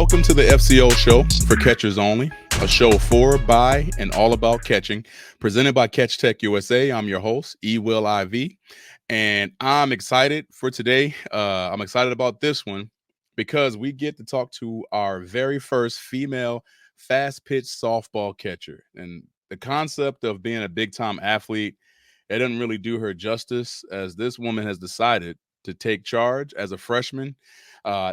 Welcome to the FCO show for catchers only, a show for, by, and all about catching, presented by Catch Tech USA. I'm your host, E. Will IV, and I'm excited for today. I'm excited about this one because we get to talk to our very first female fast pitch softball catcher. And the concept of being a big time athlete, it doesn't really do her justice, as this woman has decided to take charge as a freshman,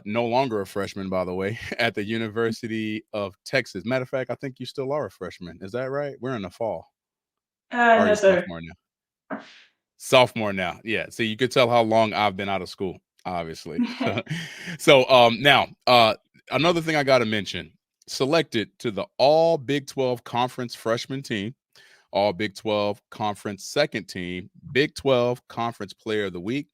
no longer a freshman, by the way, at the University of Texas. Matter of fact, I think you still are a freshman. Is that right? We're in the fall. Or are No, you sir. sophomore now? Sophomore now. Yeah. See, you could tell how long I've been out of school, obviously. So now, another thing I got to mention, selected to the All Big 12 Conference freshman team, All Big 12 Conference second team, Big 12 Conference Player of the Week.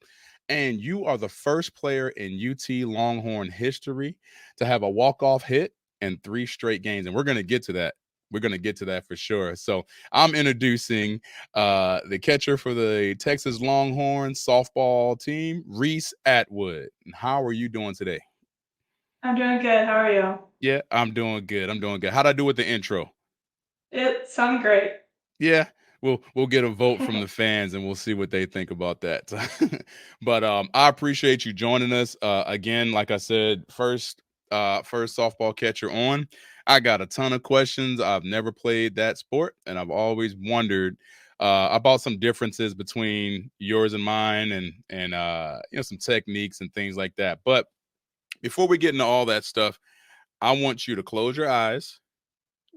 And you are the first player in UT Longhorn history to have a walk-off hit in 3 straight games. And we're going to get to that. We're going to get to that for sure. So I'm introducing the catcher for the Texas Longhorns softball team, Reese Atwood. And how are you doing today? I'm doing good. How are you? Yeah, I'm doing good. I'm doing good. How'd I do with the intro? It sounded great. Yeah, we'll get a vote from the fans and we'll see what they think about that. But I appreciate you joining us again. Like I said, first softball catcher on. I got a ton of questions. I've never played that sport, and I've always wondered about some differences between yours and mine, and some techniques and things like that. But before we get into all that stuff, I want you to close your eyes.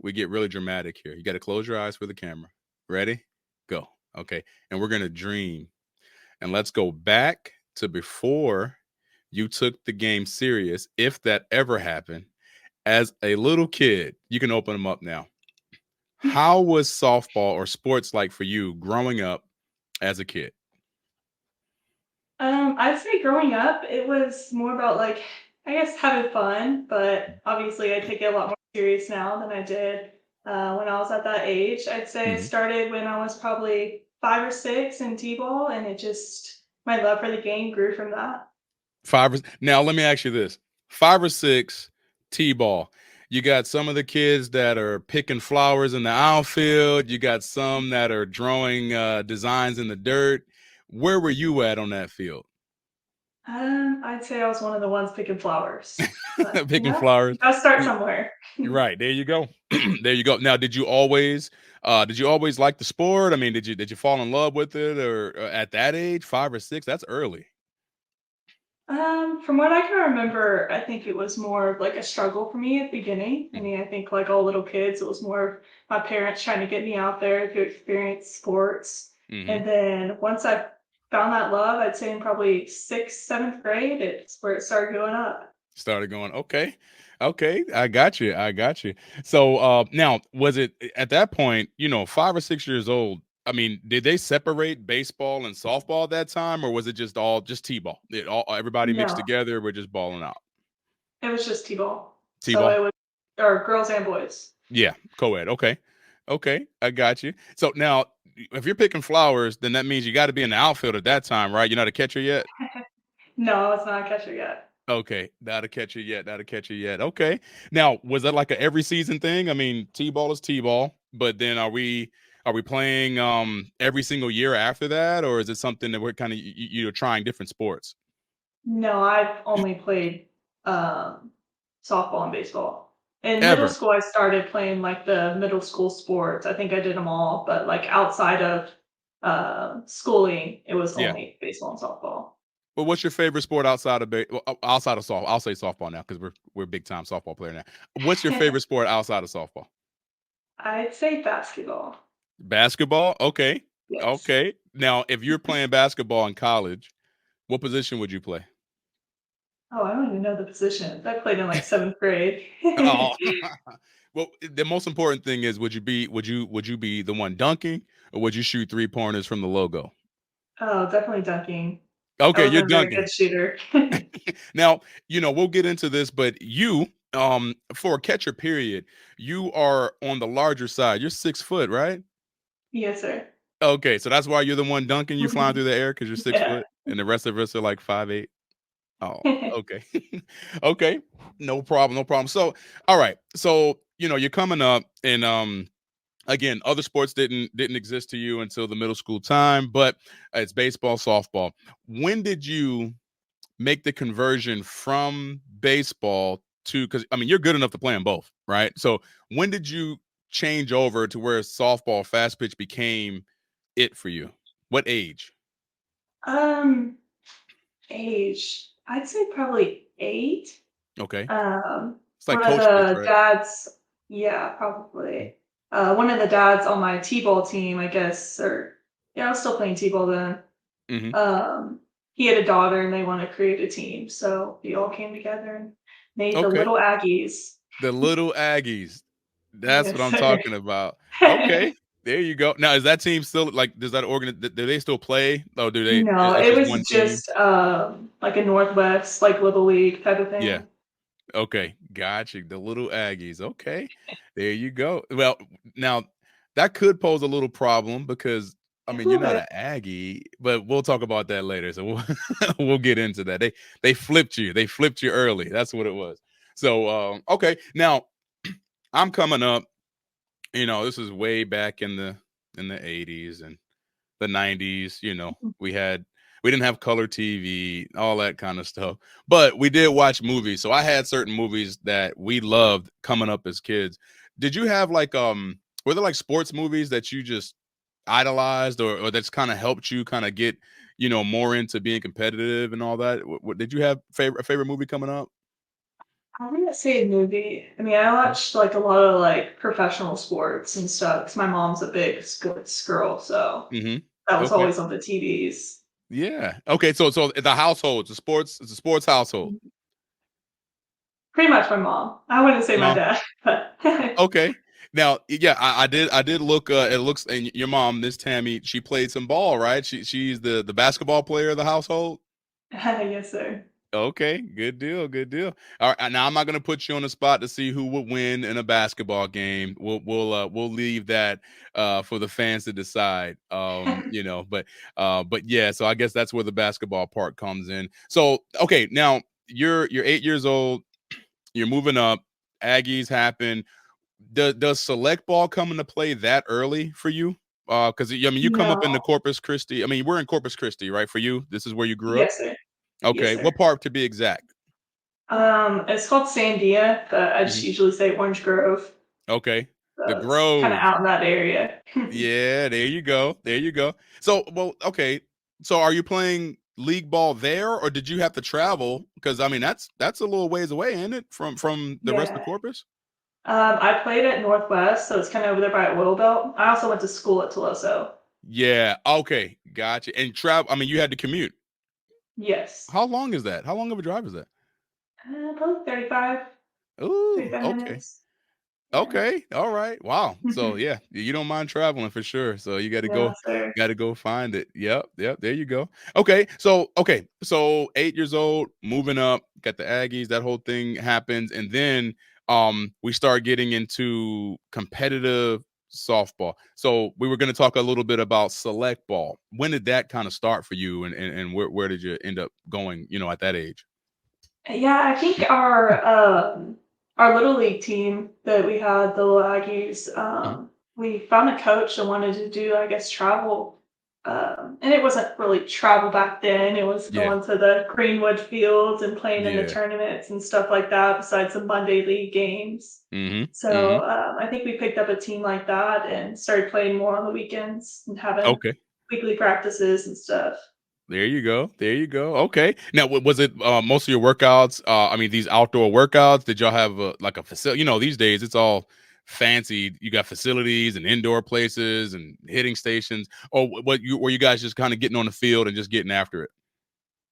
We get really dramatic here. You got to close your eyes for the camera. Ready? Go. Okay. And we're going to dream. And let's go back to before you took the game serious, if that ever happened. As a little kid, you can open them up now. How was softball or sports like for you growing up as a kid? I'd say growing up, it was more about I guess having fun, but obviously I take it a lot more serious now than I did when I was at that age. I'd say it Mhm. started when I was probably 5 or 6 in T-ball, and my love for the game grew from that. Now, let me ask you this: 5 or 6 t-ball. You got some of the kids that are picking flowers in the outfield. You got some that are drawing designs in the dirt. Where were you at on that field? I'd say I was one of the ones picking flowers, but Picking flowers. you gotta start Y- somewhere. Right there, you go. There you go. Now, did you always like the sport? I mean, did you fall in love with it, or at that age, 5 or 6? That's early. From what I can remember, I think it was more of like a struggle for me at the beginning. I mean, I think like all little kids, it was more of my parents trying to get me out there to experience sports. Mm-hmm. And then once I found that love, I'd say in probably sixth, seventh grade, it's where it started going up. Started going, okay, okay, I got you, I got you. So now, was it at that point, 5 or 6 years old? I mean, did they separate baseball and softball at that time, or was it just t-ball? Everybody mixed No, together. We're just balling out. it was just T-ball. So T-ball, it was, or girls and boys. yeah, co-ed. Okay, okay, I got you. So now, if you're picking flowers, then that means you got to be in the outfield at that time, right? You're not a catcher yet. No, I was not a catcher yet. Okay, not a catcher yet, not a catcher yet. Okay. Now, was that like a every season thing? I mean, T-ball is T-ball, but then are we playing every single year after that, or is it something that we're kind of you're trying different sports? No, I've only played um, softball and baseball. In middle Ever. school, I started playing like the middle school sports. I think I did them all, but like outside of schooling, it was Yeah. only baseball and softball. But what's your favorite sport outside of outside of softball? I'll say softball now because we're big time softball player now. What's your favorite sport outside of softball? I'd say basketball. Basketball? Okay. Yes. Okay. Now, if you're playing basketball in college, what position would you play? Oh, I don't even know the positions. I played in like seventh grade. Oh, well, the most important thing is would you be the one dunking, or would you shoot 3 pointers from the logo? Oh, definitely dunking. I Okay, you're wasn't a very dunking. good shooter. Now, we'll get into this, but for a catcher period, you are on the larger side. You're 6 foot, right? Yes, sir. Okay, so that's why you're the one dunking. You flying through the air because you're six Yeah. foot, and the rest of us are like 5'8". Oh, okay. Okay. No problem, no problem. So, all right. So, you're coming up and again, other sports didn't exist to you until the middle school time, but it's baseball, softball. When did you make the conversion from baseball to, cuz I mean, you're good enough to play in both, right? So, when did you change over to where softball fast pitch became it for you? What age? Um, age, I'd say probably 8. Okay. It's like One of coach pitch, the right? dads, yeah, probably. One of the dads on my T-ball team, I guess, or yeah, I was still playing T-ball then. Mhm. Um, he had a daughter and they want to create a team, so we all came together and made the Okay. Little Aggies. The little Aggies. That's what Yes, I'm sir. talking about. Okay, there you go. Now, is that team still like? Does that do they still play? Oh, do they? No, It's it just was one team. just like a Northwest, like Little League type of Yeah. thing. Okay, got you. The little Aggies. Okay, there you go. Well, now that could pose a little problem because I A mean you're little not bit. an Aggie, but we'll talk about that later. So we'll we'll get into that. They flipped you. They flipped you early. That's what it was. So okay, now I'm coming up. This is way back in the 80s and the 90s. We didn't have color TV, all that kind of stuff. But we did watch movies. So I had certain movies that we loved coming up as kids. Did you have like were there like sports movies that you just idolized or that's kind of helped you kind of get, more into being competitive and all that? Did you have a favorite movie coming up? I wouldn't say a movie. I mean, I watched like a lot of like professional sports and stuff because my mom's a big sports girl, so Mm-hmm. that was Okay. always on the TVs. Yeah. Okay. So the household, it's a sports household. Pretty much my mom. I wouldn't say my Mom. dad, but Okay. Now, yeah, I did look. It looks, and your mom, Miss Tammy, she played some ball, right? She's the basketball player of the household. yes, sir. Okay, good deal, good deal. All right, now I'm not gonna put you on the spot to see who would win in a basketball game. We'll leave that for the fans to decide. But yeah, so I guess that's where the basketball part comes in. So okay, now you're 8 years old. You're moving up. Aggies happen. Does select ball come into play that early for you? Because I mean, you come up in the No. Corpus Christi. I mean, we're in Corpus Christi, right? For you, this is where you grew up. Yes, sir. Yes, Okay, sir. what part to be exact? It's called Sandia, but I just Mhm. usually say Orange Grove. Okay, the So it's kind of Grove. out in that area. Yeah, there you go. There you go. So, well, okay. So, are you playing league ball there, or did you have to travel? Because I mean, that's a little ways away, isn't it, from the rest of Yeah. Corpus? I played at Northwest, so it's kind of over there by Oil Belt. I also went to school at Toloso. Yeah. Okay, gotcha. And travel. I mean, you had to commute. Yes. How long is that? How long of a drive is that? Probably 35, Ooh, 35 okay. minutes. Yeah. Okay. All right. Wow. So yeah, you don't mind traveling for sure. So you Yeah, sir. got to go find it. Yep. Yep. There you go. Okay. So 8 years old, moving up, got the Aggies. That whole thing happens, and then we start getting into competitive softball. So we were going to talk a little bit about select ball. When did that kind of start for you, and where did you end up going? At that age. Yeah, I think our little league team that we had, the little Aggies, Mhm. we found a coach that wanted to do, I guess, travel. And it wasn't really travel back then. It was Yeah. going to the Greenwood fields and playing in the Yeah. tournaments and stuff like that, besides some Monday league games. Mm-hmm. So Mm-hmm. I think we picked up a team like that and started playing more on the weekends and having Okay. weekly practices and stuff. There you go. There you go. Okay. Now, was it most of your workouts? I mean, these outdoor workouts. Did y'all have like a facility? These days it's all fancy. You got facilities and indoor places and hitting stations. Or were you guys just kind of getting on the field and just getting after it?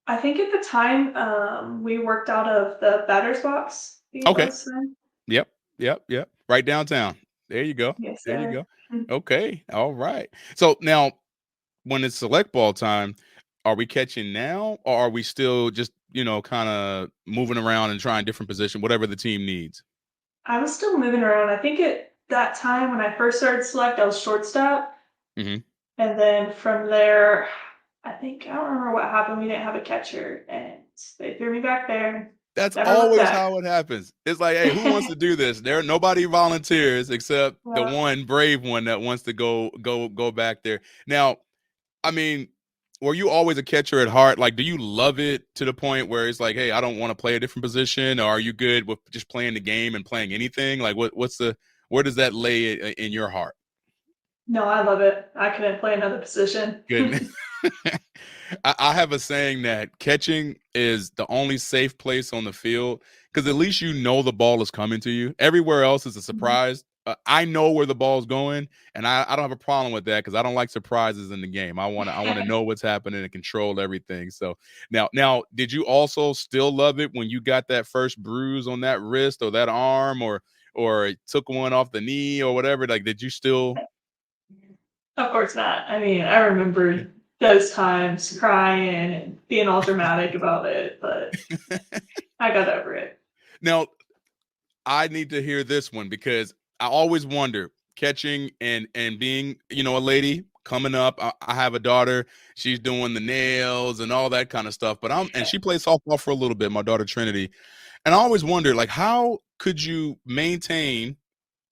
I think at the time, we worked out of the batter's box. I think it Okay. was then. Yep. Yep. Yep. Right downtown. There you go. Yes, There you sir. go. Okay. All right. So now, when it's select ball time, are we catching now, or are we still just kind of moving around and trying different position, whatever the team needs? I was still moving around. I think at that time when I first started select, I was shortstop. Hmm. And then from there, I don't remember what happened. We didn't have a catcher. And They threw me back there. That's Never looked always back. how it happens. It's like, hey, who wants to do this? There, nobody volunteers except the Yeah. one brave one that wants to go back there. Now, I mean, were you always a catcher at heart? Like, do you love it to the point where it's like, hey, I don't want to play a different position, or are you good with just playing the game and playing anything? Like, what's the where does that lay in your heart? No, I love it. I couldn't play another position. Goodness. I have a saying that catching is the only safe place on the field because at least you know the ball is coming to you. Everywhere else is a surprise. I know where the ball's going, and I don't have a problem with that because I don't like surprises in the game. I want to know what's happening and control everything. So now, did you also still love it when you got that first bruise on that wrist or that arm or took one off the knee or whatever? Like, did you still? Of course not. I mean, I remember those times crying and being all dramatic about it, but I got over it. Now, I need to hear this one because I always wonder catching and being, a lady coming up. I have a daughter. She's doing the nails and all that kind of stuff. But and she plays softball for a little bit, my daughter Trinity. And I always wonder, like, how could you maintain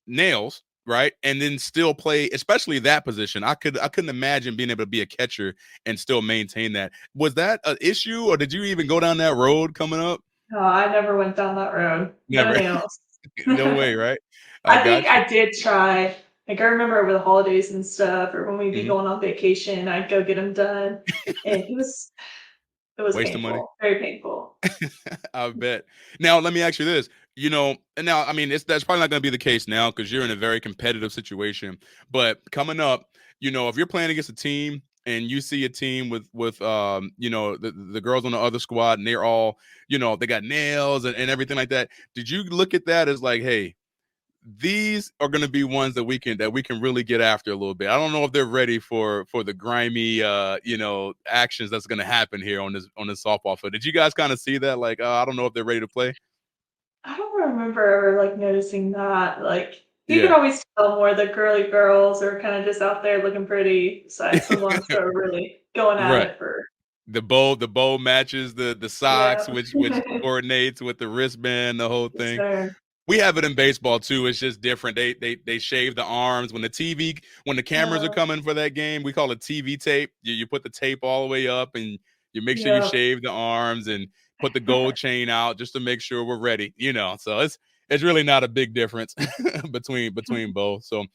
nails, right? And then still play, especially that position. I couldn't imagine being able to be a catcher and still maintain that. Was that an issue, or did you even go down that road coming up? No, I never went down that road. No Never. nails. No way, right? I I think got you. I did try. Like I remember over the holidays and stuff, or when we'd be Mhm. going on vacation, I'd go get them done, and it was Waste of money. painful, very painful. I bet. Now, let me ask you this. And now, I mean, that's probably not going to be the case now because you're in a very competitive situation. But coming up, if you're playing against a team and you see a team with the girls on the other squad and they're all, they got nails and everything like that. Did you look at that as like, hey, these are going to be ones that we can really get after a little bit. I don't know if they're ready for the grimy actions that's going to happen here on this softball field. Did you guys kind of see that? Like, I don't know if they're ready to play. I don't remember ever like noticing that. Like you could Yeah. always tell more the girly girls are kind of just out there looking pretty, besides the ones that are really going at Right. it for The bow matches the yeah. socks, which coordinates with the wristband, the whole Yes, thing. sir. We have it in baseball too. It's just different. They shave the arms when the cameras are Uh, coming for that game. We call it TV tape. You put the tape all the way up and you make sure you yeah. shave the arms and put the gold chain out just to make sure we're ready. So it's really not a big difference between both. So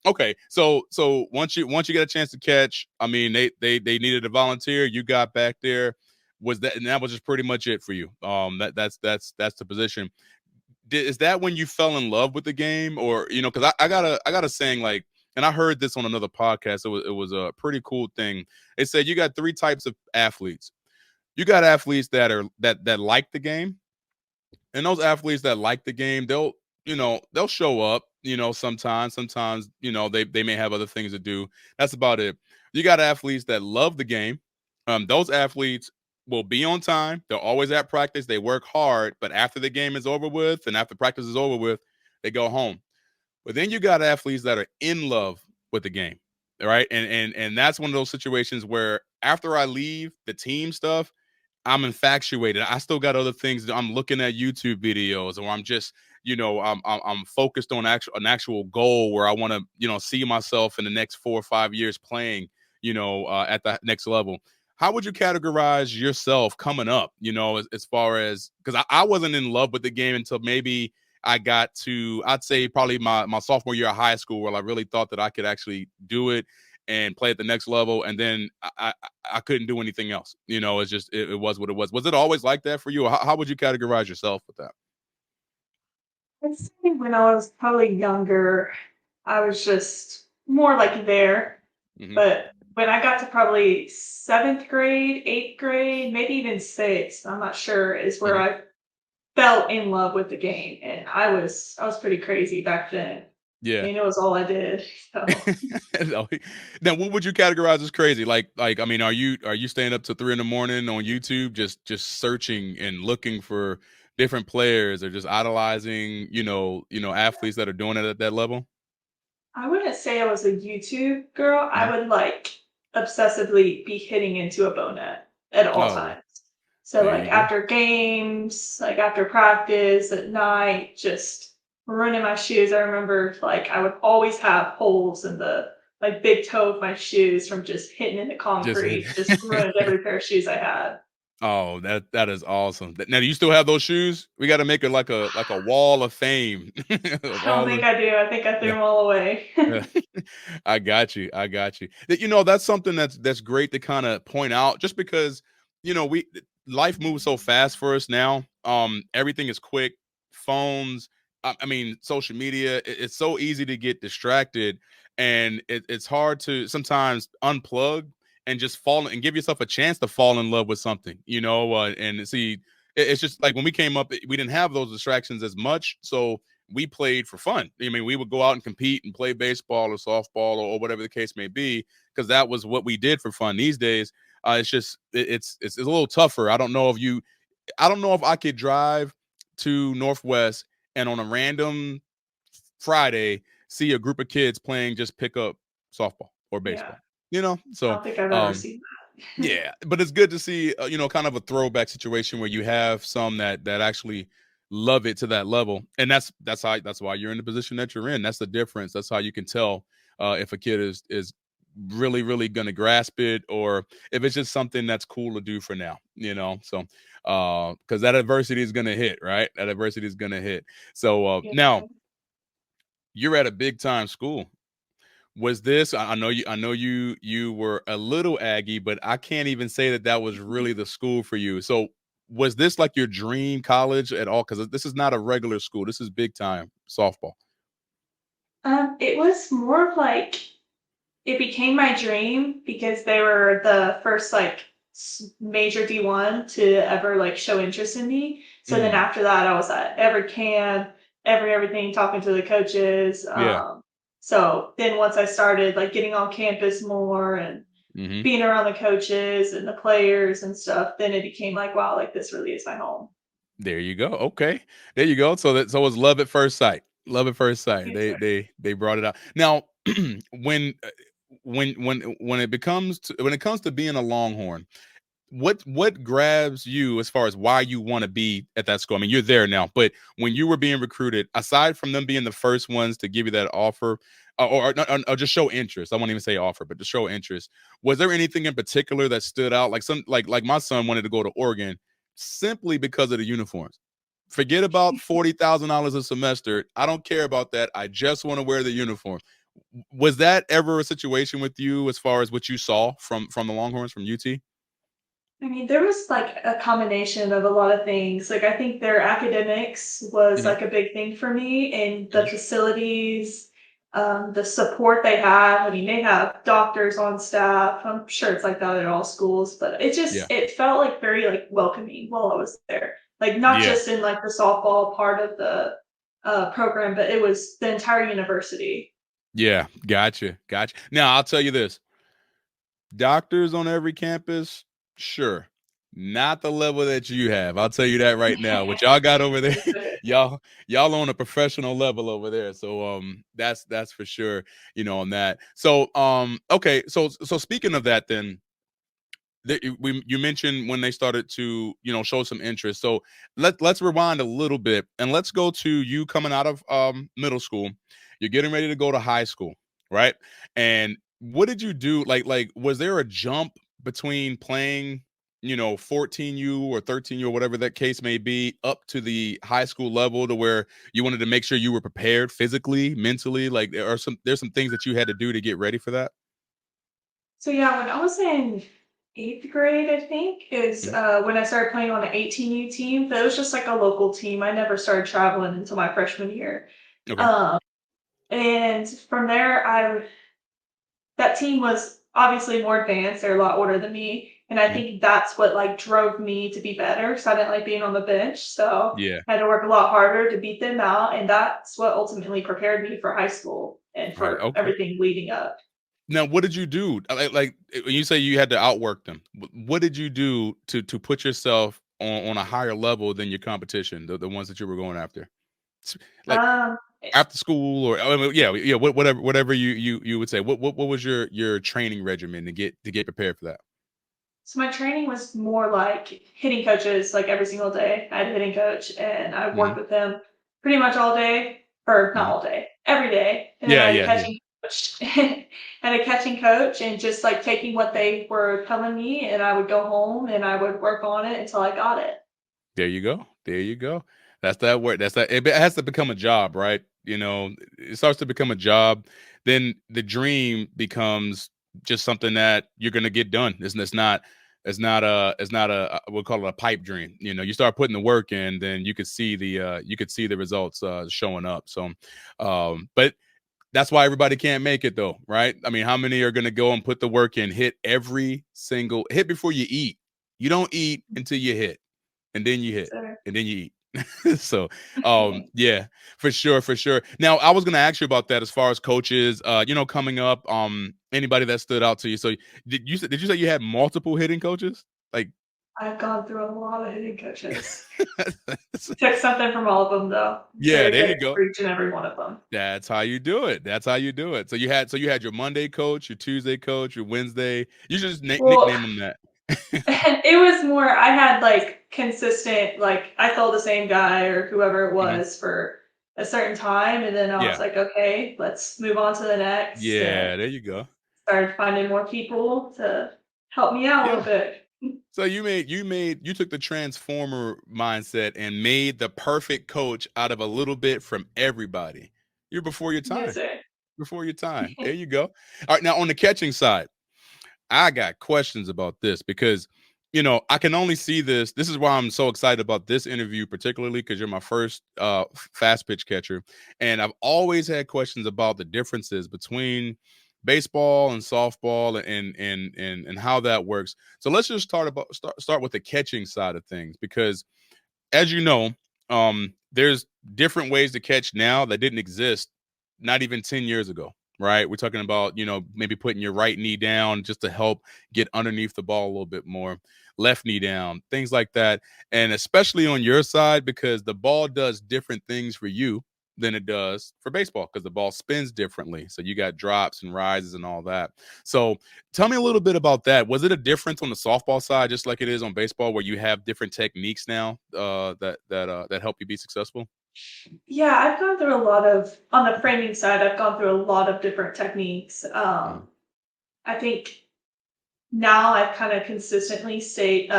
okay. So once you get a chance to catch, I mean they needed a volunteer. You got back there. Was that and that was just pretty much it for you. That's the position. Is that when you fell in love with the game, or because I got a saying, like, and I heard this on another podcast. It was a pretty cool thing. It said you got three types of athletes. You got athletes that like the game, and those athletes that like the game, they'll show up, sometimes they may have other things to do. That's about it. You got athletes that love the game. Those athletes will be on time. They're always at practice. They work hard, but after the game is over with and after practice is over with, they go home. But then you got athletes that are in love with the game. All right. And that's one of those situations where after I leave the team stuff, I'm infatuated. I still got other things. I'm looking at YouTube videos, or I'm just, I'm focused on an actual goal where I want to, see myself in the next 4 or 5 years playing, at the next level. How would you categorize yourself coming up? As far as because I wasn't in love with the game until maybe I got to, I'd say probably my sophomore year of high school, where I really thought that I could actually do it and play at the next level. And then I couldn't do anything else. It's just it was what it was. Was it always like that for you? Or how would you categorize yourself with that? I'd say when I was probably younger, I was just more like there. Hmm. But when I got to probably seventh grade, eighth grade, maybe even sixth, I'm not sure, is where Hmm. I fell in love with the game. And I was pretty crazy back then. I Yeah. mean, it was all I did. So No, now, what would you categorize as crazy? Like, I mean, are you staying up to 3 in the morning on YouTube, just searching and looking for different players, or just idolizing, athletes that are doing it at that level? I wouldn't say I was a YouTube girl. I Mhm. would like obsessively be hitting into a bow net at all Oh, times. So There like you go. after games, like after practice at night, just ruining my shoes. I remember like I would always have holes in the like big toe of my shoes from just hitting into Just hit concrete. Just ruined every pair of shoes I had. Oh, that is awesome. Now, do you still have those shoes? We gotta make it like a wall of fame of I don't all think the I do. I think I threw yeah. them all away. Yeah. I got you. I got you. That's something that's great to kind of point out just because, we life moves so fast for us now. Everything is quick. Phones, I mean, social media, it's so easy to get distracted and it's hard to sometimes unplug and just fall and give yourself a chance to fall in love with something, and see it's just like when we came up, we didn't have those distractions as much. So we played for fun. I mean, we would go out and compete and play baseball or softball or whatever the case may be, because that was what we did for fun. These days, it's just it's a little tougher. I don't know if I could drive to Northwest and on a random Friday see a group of kids playing just pickup softball or Yeah, baseball. I So don't think I've ever um, seen that. yeah, but it's good to see, kind of a throwback situation where you have some that actually love it to that level, and that's why you're in the position that you're in. That's the difference. That's how you can tell if a kid is really going to grasp it, or if it's just something that's cool to do for now. So because that adversity is going to hit, right? That adversity is going to hit. So Yeah. now you're at a big time school. Was this I know you were a little Aggie, but I can't even say that was really the school for you. So, was this like your dream college at all? Because this is not a regular school. This is big time softball. It was more of like it became my dream because they were the first like major D1 to ever like show interest in me. So then Mm, after that, I was at every camp, everything, talking to the coaches. yeah. So then once I started like getting on campus more and Mhm. being around the coaches and the players and stuff, then it became like, wow, like this really is my home. There you go. Okay. There you go. So it was love at first sight. Love at first sight. Yes, They brought it out. Now, when when it comes to being a Longhorn, what grabs you as far as why you want to be at that school? I mean, you're there now, but when you were being recruited, aside from them being the first ones to give you that offer, or just show interest, I won't even say offer, but to show interest, was there anything in particular that stood out? Like like my son wanted to go to Oregon simply because of the uniforms. Forget about $40,000 a semester. I don't care about that. I just want to wear the uniform. Was that ever a situation with you as far as what you saw from the Longhorns from UT? I mean, there was like a combination of a lot of things. Like, I think their academics was Hmm. like a big thing for me, and the facilities, the support they have. I mean, they have doctors on staff. I'm sure it's like that at all schools, but Yeah. it felt like very like welcoming while I was there. Like, not Yeah. just in like the softball part of the program, but it was the entire university. Yeah, gotcha. Now I'll tell you this: doctors on every campus, sure, not the level that you have. I'll tell you that right now. What y'all got over there, y'all on a professional level over there. So that's for sure. On that. So okay. So speaking of that, then you mentioned when they started to show some interest. So let's rewind a little bit and let's go to you coming out of middle school. You're getting ready to go to high school, right? And what did you do? Like was there a jump between playing 14U or 13U or whatever that case may be up to the high school level to where you wanted to make sure you were prepared physically, mentally? Like there's some things that you had to do to get ready for that? So yeah, when I was in eighth grade, I think, is Mhm. when I started playing on an 18U team. But it was just like a local team. I never started traveling until my freshman year. Okay. Um, and from there, I that team was obviously more advanced. They're a lot older than me, and I Mhm. think that's what like drove me to be better. So I didn't like being on the bench. So Yeah. I had to work a lot harder to beat them out, and that's what ultimately prepared me for high school and Right. for Okay. everything leading up. Now, what did you do? When you say you had to outwork them, what did you do to put yourself on a higher level than your competition, the ones that you were going after? S- Like Um, after school, or I mean, yeah, whatever you would say. What was your training regimen to get prepared for that? So my training was more like hitting coaches like every single day. I had a hitting coach and I Mhm, worked with them pretty much all day, or not mhm. all day, every day. And then Yeah, I had a yeah, yeah. catching coach and a catching coach and just like taking what they were telling me and I would go home and I would work on it until I got it. There you go. There you go. That's that work. That's that. It has to become a job, right? You know, it starts to become a job. Then the dream becomes just something that you're gonna get done. It's not. It's not a. We'll call it a pipe dream. You know, you start putting the work in, then you could see the. You could see the results showing up. So, but that's why everybody can't make it though, right? I mean, how many are gonna go and put the work in, hit every single hit before you eat? You don't eat until you hit and then you hit, So and then you eat. So, yeah, for sure, for sure. Now, I was gonna ask you about that as far as coaches, coming up. Anybody that stood out to you. So, did you say you had multiple hitting coaches? Like, I've gone through a lot of hitting coaches. Took something from all of them though. yeah, Very there you grateful go. for each and every one of them. That's how you do it. That's how you do it. So you had your Monday coach, your Tuesday coach, your Wednesday. You should just Well, nickname them that. it was more I had like consistent like I told the same guy or whoever it Mhm. was for a certain time and then I was Yeah, like, okay, let's move on to the next and yeah. There you go. started finding more people to help me out a little Yeah. bit. So you took the transformer mindset and made the perfect coach out of a little bit from everybody. You're before your Yes, time. sir. Before your time. There you go. All right, now on the catching side, I got questions about this because I can only see this. This is why I'm so excited about this interview, particularly because you're my first fast pitch catcher. And I've always had questions about the differences between baseball and softball and how that works. So let's just start with the catching side of things because as you know, there's different ways to catch now that didn't exist not even 10 years ago, right? We're talking about, maybe putting your right knee down just to help get underneath the ball a little bit more, left knee down, things like that. And especially on your side, because the ball does different things for you than it does for baseball because the ball spins differently. So you got drops and rises and all that. So tell me a little bit about that. Was it a difference on the softball side, just like it is on baseball, where you have different techniques now that help you be successful? Yeah, I've gone through a lot of on the framing side, I've gone through a lot of different techniques. Mhm. I think now I've kind of consistently stayed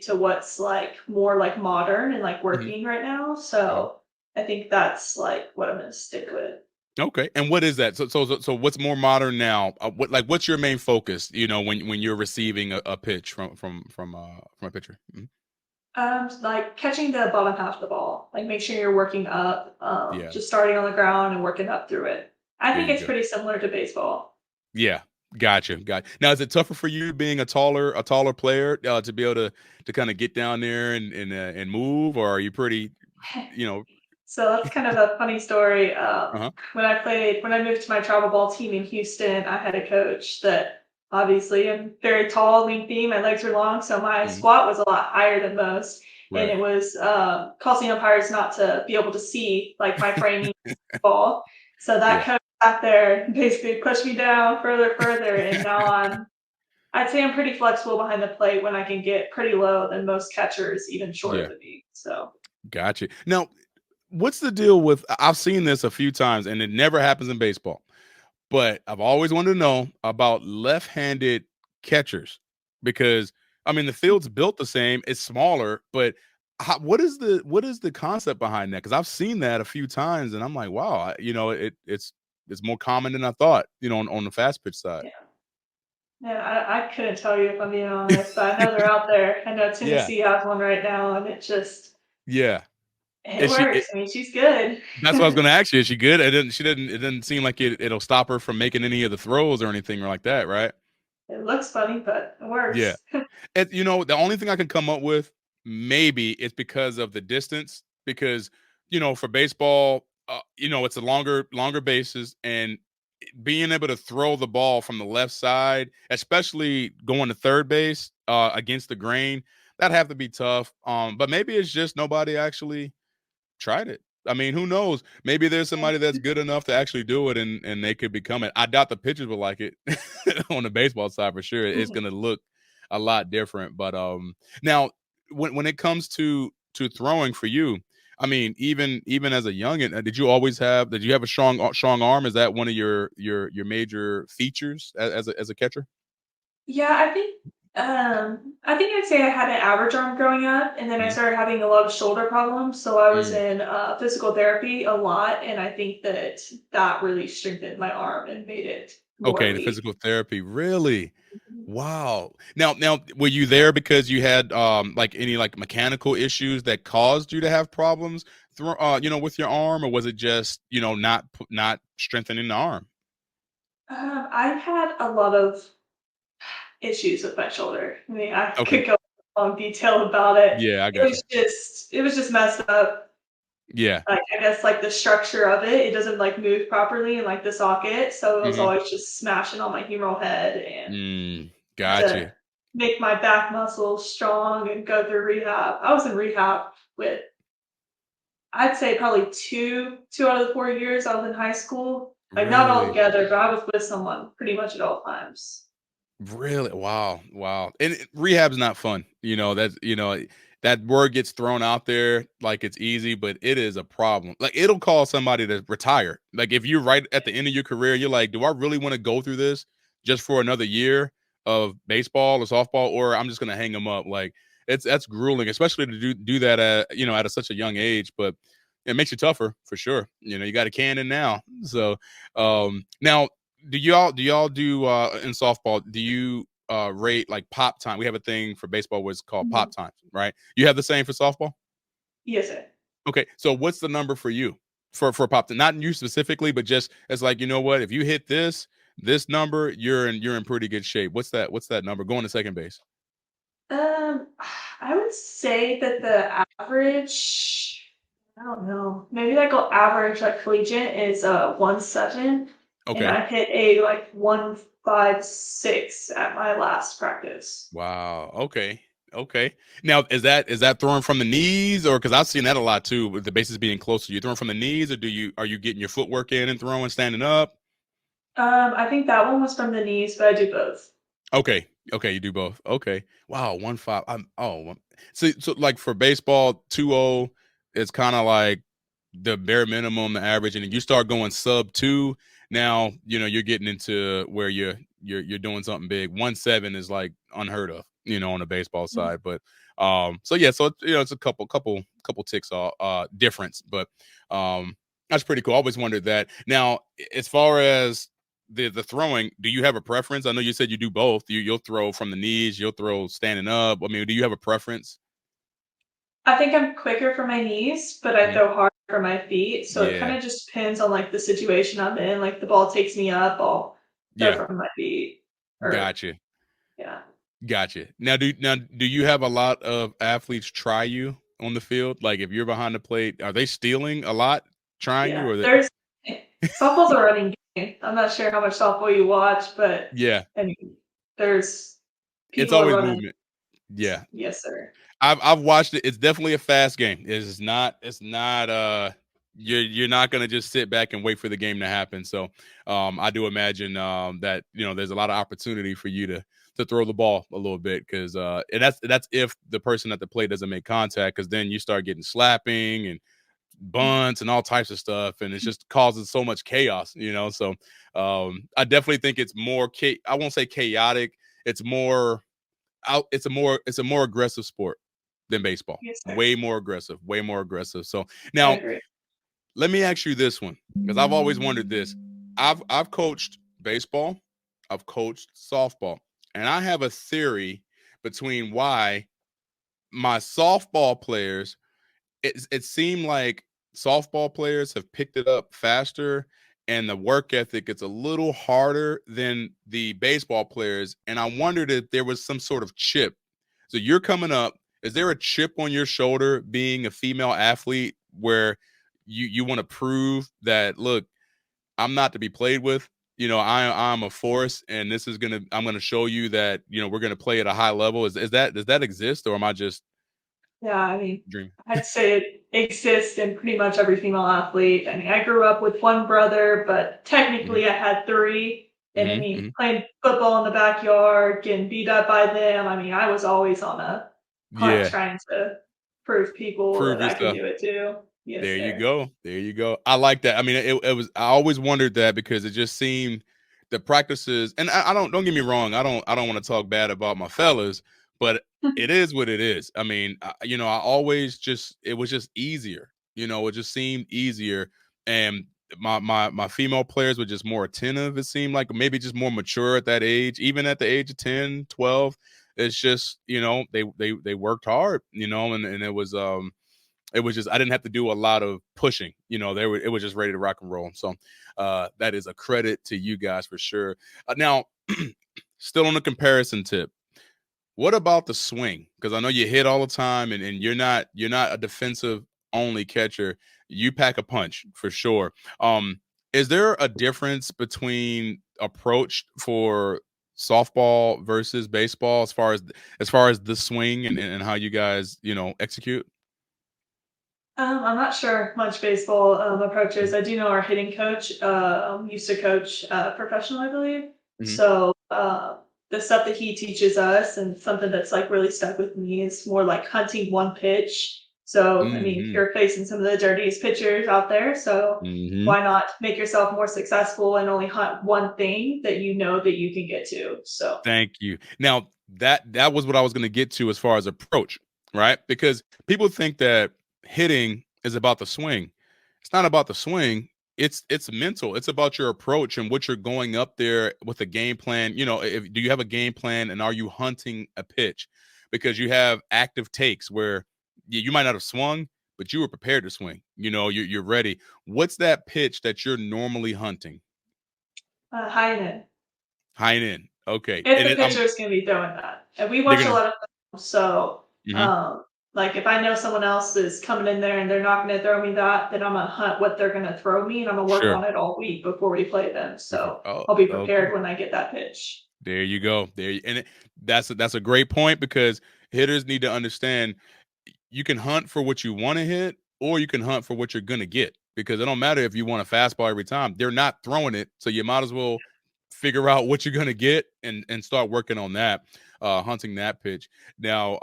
to what's like more like modern and like Mhm. working right now. Mhm. So I think that's like what I'm gonna stick with. Okay, and what is that? So what's more modern now? What's your main focus? When you're receiving a pitch from a pitcher. Mhm. Like catching the bottom half of the ball, like make sure you're working up, Yeah, just starting on the ground and working up through it. I there think you it's go. pretty similar to baseball. Yeah, gotcha. Got now. Is it tougher for you being a taller player to be able to kind of get down there and move, or are you pretty, you know? So that's kind of a funny story. Uh-huh. When I moved to my travel ball team in Houston, I had a coach that obviously I'm very tall, lengthy, my legs are long, so my Mhm. squat was a lot higher than most, and Right. it was causing umpires not to be able to see like my framing ball. So that Yeah. coach sat there and basically pushed me down further, further, and now I'd say I'm pretty flexible behind the plate when I can get pretty low than most catchers, even shorter Yeah. than me. So Gotcha. Now, what's the deal with? I've seen this a few times, and it never happens in baseball. But I've always wanted to know about left-handed catchers because I mean the field's built the same, it's smaller, but what is the concept behind that? Because I've seen that a few times, and I'm like, wow, it's more common than I thought. On the fast pitch side. yeah. Yeah, I couldn't tell you if I'm being honest, but I know they're out there. I know Yeah, Tennessee has one right now, and yeah. it Is she? works. I mean, she's good. That's what I was going to ask you. Is she good? It didn't. She didn't. It didn't seem like it'll stop her from making any of the throws or anything like that, right? It looks funny, but it Yeah. works. The only thing I can come up with maybe is because of the distance. Because for baseball, it's a longer bases, and being able to throw the ball from the left side, especially going to third base against the grain, that'd have to be tough. But maybe it's just nobody actually tried it. I mean, who knows? Maybe there's somebody that's good enough to actually do it, and they could become it. I doubt the pitchers would like it on the baseball side for sure. It's gonna look a lot different. But now when it comes to throwing for you, I mean, even as a youngin, did you have a strong arm? Is that one of your major features as a catcher? Yeah, I think I'd say I had an average arm growing up, and then I Mhm. started having a lot of shoulder problems. So I was Mm. in physical therapy a lot, and I think that that really strengthened my arm and made it more Okay, the elite. physical therapy, really? Wow. Now, were you there because you had like any like mechanical issues that caused you to have problems with your arm, or was it just not strengthening the arm? I had a lot of issues with my shoulder. I mean, I Okay. could go into long detail about it. Yeah, I got you. It was just messed up. Yeah. Like I guess like the structure of it, it doesn't like move properly in like the socket, so it was Mhm. always just smashing on my humeral head, and I had to Gotcha. make my back muscles strong and go through rehab. I was in rehab with I'd say probably two out of the 4 years I was in high school. Like not all Really? together, but I was with someone pretty much at all times. Really? Wow, wow. And rehab's not fun. That word gets thrown out there like it's easy, but it is a problem. Like it'll cause somebody to retire. Like if you're right at the end of your career, you're like, do I really want to go through this just for another year of baseball or softball, or I'm just gonna hang them up? Like that's grueling, especially to do that at such a young age. But it makes you tougher for sure. You got a cannon now. So now do y'all do in softball, do you rate like pop time? We have a thing for baseball where it's called pop Mhm. times, right? You have the same for softball? Yes, sir. Okay, so what's the number for you for pop time? Not you specifically, but just it's like, you know what, if you hit this number, you're in pretty good shape. What's that number going to second base? Um, I would say that the average, I don't know, maybe like a average like collegiate is 1.7, and Okay. I hit a like 1.56 at my last practice. Wow. Okay. Okay. Now, is that throwing from the knees, or because I've seen that a lot too, with the bases being closer? You throwing from the knees, or are you getting your footwork in and throwing standing up? I think that one was from the knees, but I do both. Okay. Okay, you do both. Okay. Wow, 1-5. So like for baseball, 2-0 is kind of like the bare minimum, the average, and then you start going sub 2, now, you're getting into where you're doing something big. 1-7 is like unheard of, on the baseball Mhm. side, but so yeah, so it's a couple ticks difference, but that's pretty cool. I always wondered that. Now, as far as the throwing, do you have a preference? I know you said you do both. You'll throw from the knees, you'll throw standing up. I mean, do you have a preference? I think I'm quicker for my knees, but I Mhm. throw hard for my feet. So it kind Yeah, of just depends on like the situation I'm in. Like the ball takes me up, I'll throw yeah, from my feet. Or gotcha, yeah, gotcha. Now do you have a lot of athletes try you on the field? Like if you're behind the plate, are they stealing a lot trying you, yeah. or they? There's softball's a running game. I'm not sure how much softball you watch, but Yeah, I mean, there's it's people are always running. movement. Yeah, Yes, sir. I've watched it. It's definitely a fast game. It's not you're not gonna just sit back and wait for the game to happen. So I do imagine that there's a lot of opportunity for you to throw the ball a little bit, because and that's if the person at the plate doesn't make contact, because then you start getting slapping and bunts and all types of stuff, and it just causes so much chaos. So I definitely think it's more I won't say chaotic. It's more out it's a more aggressive sport than baseball. Yes, sir. Way more aggressive, way more aggressive. So I now agree. let me ask you this one, because I've always wondered this. I've coached baseball, I've coached softball, and I have a theory between why my softball players, it seemed like softball players have picked it up faster, and the work ethic it's a little harder than the baseball players, and I wondered if there was some sort of chip. So you're coming up, is there a chip on your shoulder being a female athlete, where you want to prove that, look, I'm not to be played with? I'm a force, and I'm gonna show you that we're gonna play at a high level. Does that exist, or am I just Yeah, I mean, dreaming? I'd say it exists in pretty much every female athlete. I mean, I grew up with one brother, but Mhm. technically I had three. And I Mhm, mean, mhm. playing football in the backyard, getting beat up by them. I mean, I was always on a hunt Yeah, trying to prove people prove that I could yourself. do it too. Yes, There you sir. go. There you go. I like that. I mean, it was. I always wondered that because it just seemed the practices. And I don't get me wrong. I don't want to talk bad about my fellas, but it is what it is. I mean, I always just it was just easier. It just seemed easier, and my female players were just more attentive. It seemed like maybe just more mature at that age, even at the age of 10, 12. It's just they worked hard. And it was just I didn't have to do a lot of pushing. It was just ready to rock and roll. So that is a credit to you guys for sure. Now, still on the comparison tip, what about the swing? Because I know you hit all the time, and you're not a defensive only catcher. You pack a punch for sure. Is there a difference between approach for softball versus baseball as far as the swing and how you guys execute? I'm not sure much baseball approaches. Mhm, I do know our hitting coach used to coach professional, I believe. mhm, So the stuff that he teaches us and something that's like really stuck with me is more like hunting one pitch. So I mean, mhm, you're facing some of the dirtiest pitchers out there. So mhm. why not make yourself more successful and only hunt one thing that you know that you can get to? So Thank you. Now that was what I was going to get to as far as approach, right? Because people think that hitting is about the swing. It's not about the swing. It's mental. It's about your approach and what you're going up there with a game plan. Do you have a game plan and are you hunting a pitch? Because you have active takes where you might not have swung, but you were prepared to swing. You're ready. What's that pitch that you're normally hunting? high and High and in. Okay. if And the pitcher is going to be throwing that. And we they're watch a gonna. lot of film, so Mhm. like if I know someone else is coming in there and they're not going to throw me that, then I'm gonna hunt what they're going to throw me, and I'm gonna work Sure. on it all week before we play them. So Oh, I'll be okay. prepared when I get that pitch. There you go. That's a great point because hitters need to understand you can hunt for what you want to hit or you can hunt for what you're gonna get because it don't matter if you want a fastball every time. They're not throwing it, so you might as well figure out what you're gonna get and start working on that, hunting that pitch. Now,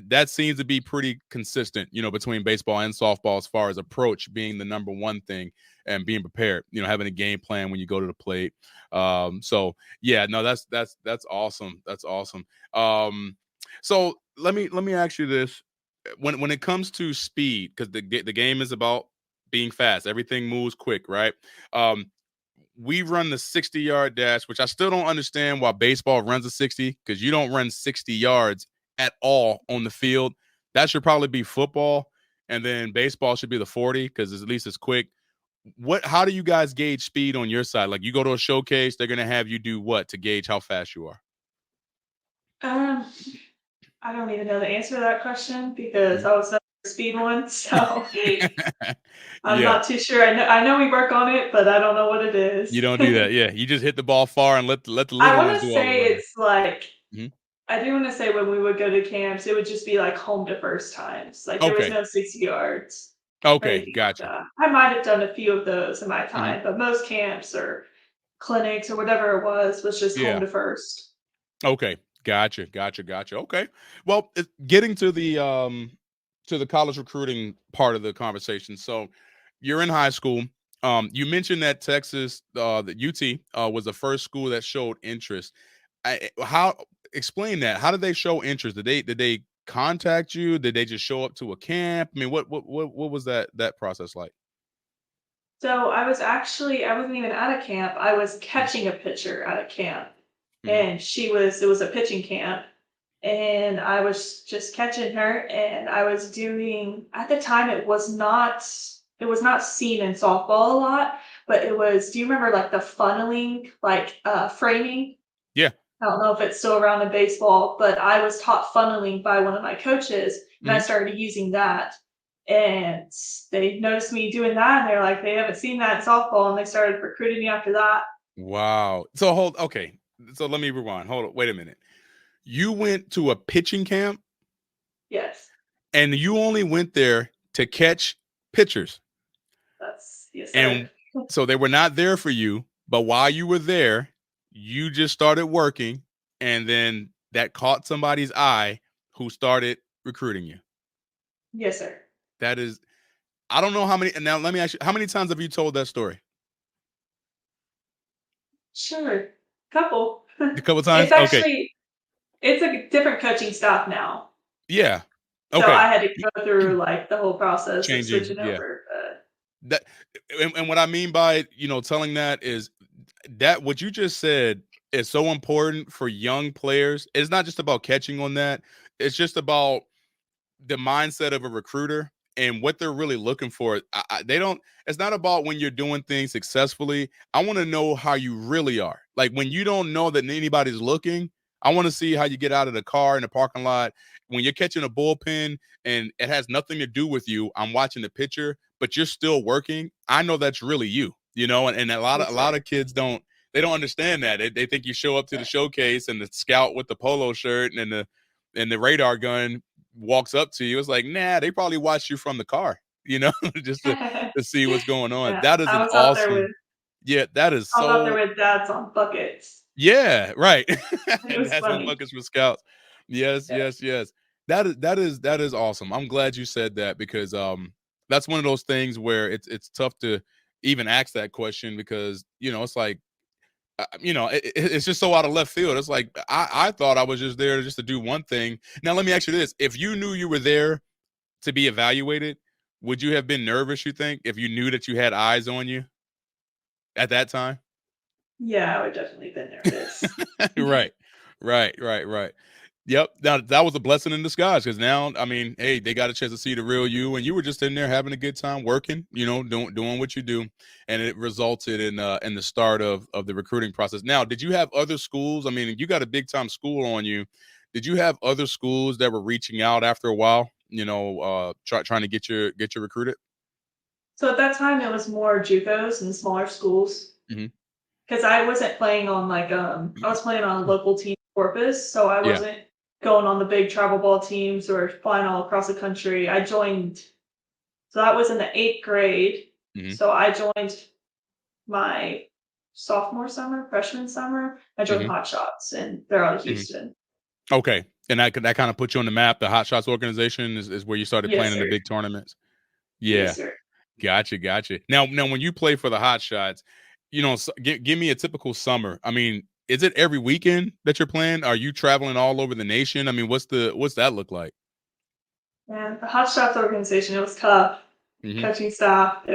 that seems to be pretty consistent, between baseball and softball as far as approach being the number one thing and being prepared. Having a game plan when you go to the plate. So yeah, no, that's awesome. That's awesome. So let me ask you this: when it comes to speed, because the game is about being fast, everything moves quick, right? Um, we run the 60-yard dash, which I still don't understand why baseball runs a 60 because you don't run 60 yards at all on the field. That should probably be football, and then baseball should be the 40 because at least it's quick. How do you guys gauge speed on your side? Like you go to a showcase, they're gonna have you do what to gauge how fast you are? Um, I don't even know the answer to that question because Mhm. I was never a speed one, so I'm Yeah, not too sure. I know we work on it, but I don't know what it you is. don't do that. Yeah, you just hit the ball far and let the I little want ones to do all the say running. it's like Mhm. I do want to say when we would go to camps, it would just be like home to first times. Like there was Okay. no 60 yards or Okay. anything like Gotcha. that. I might have done a few of those in my Mhm. time, but most camps or clinics or whatever it was just home Yeah. to first. Okay. Gotcha. Gotcha. Gotcha. Okay. Well, getting to the college recruiting part of the conversation. So, you're in high school. You mentioned that Texas, the UT, was the first school that showed interest. How explain that? How did they show interest? Did they contact you? Did they just show up to a camp? I mean, what was that process like? So I wasn't even at a camp. I was Mhm, catching a pitcher at a camp. mhm, And it was a pitching camp. And I was just catching her and I was doing at the time it was not seen in softball a lot, but it was do you remember like the funneling, like framing? yeah. I don't know if it's still around in baseball, but I was taught funneling by one of my coaches, and I Mhm. started using that. And they noticed me doing that, and they're like, they haven't seen that in softball, and they started recruiting me after that. Wow. So okay. So let me rewind. Hold on. Wait a minute. You went to a pitching camp Yes, and you only went there to catch pitchers. yes, sir. And so they were not there for you. But while you were there, you just started working, and then that caught somebody's eye who started recruiting you. Yes, sir. That is, I don't know how many. Now, let me ask you, how many times have you told that story? Sure. Couple. A couple It's times? Okay. actually it's a different coaching staff now. Yeah. So Okay. I had to go through like the whole process of Changing. switching Yeah. over. That, and what I mean by, telling that is that what you just said is so important for young players. It's not just about catching on that. It's just about the mindset of a recruiter and what they're really looking for. They don't. It's not about when you're doing things successfully. I want to know how you really are. Like when you don't know that anybody's looking. I want to see how you get out of the car in the parking lot when you're catching a bullpen and it has nothing to do with you. I'm watching the pitcher, but you're still working. I know that's really you. And a Yes, lot sir. of kids don't. They don't understand that. They think you show up to the showcase and the scout with the polo shirt and the radar gun walks up to you. It's like, nah, they probably watched you from the car, just to see what's going on. Yeah, That is I an was out there awesome, with yeah, that is I was out there so, with dads on buckets. yeah, right. It And was that's on funny. buckets with scouts. Yes, Yeah. yes, yes. That is awesome. I'm glad you said that because that's one of those things where it's tough to even ask that question because it's like it's just so out of left field. It's like I thought I was just there just to do one thing. Now let me ask you this: if you knew you were there to be evaluated, would you have been nervous, you think, if you knew that you had eyes on you at that time? Yeah, I would definitely been nervous. Right. Right, right, right. Yep. Now that was a blessing in disguise because now, I mean, hey, they got a chance to see the real you, and you were just in there having a good time working, doing what you do, and it resulted in the start of the recruiting process. Now, did you have other schools? I mean, you got a big time school on you. Did you have other schools that were reaching out after a while? Trying to get you recruited. So at that time, it was more JUCOs and smaller schools Hmm. because I wasn't playing on I was playing on a local team Corpus, so I Yeah. wasn't going on the big travel ball teams or flying all across the country. I joined, so that was in the 8th grade. Hmm. So I joined my sophomore summer, freshman summer. I joined Hmm. Hot Shots, and they're out of Hmm. Houston. Okay, and that kind of put you on the map. The Hot Shots organization is where you started Yes, playing in the sir. big tournaments. Yes, Yeah, sir. gotcha, gotcha. Now, when you play for the Hot Shots, give me a typical summer. I mean, is it every weekend that you're playing? Are you traveling all over the nation? I mean, what's that look like? And the Hot Shots organization, it was tough. Hmm. Coaching staff,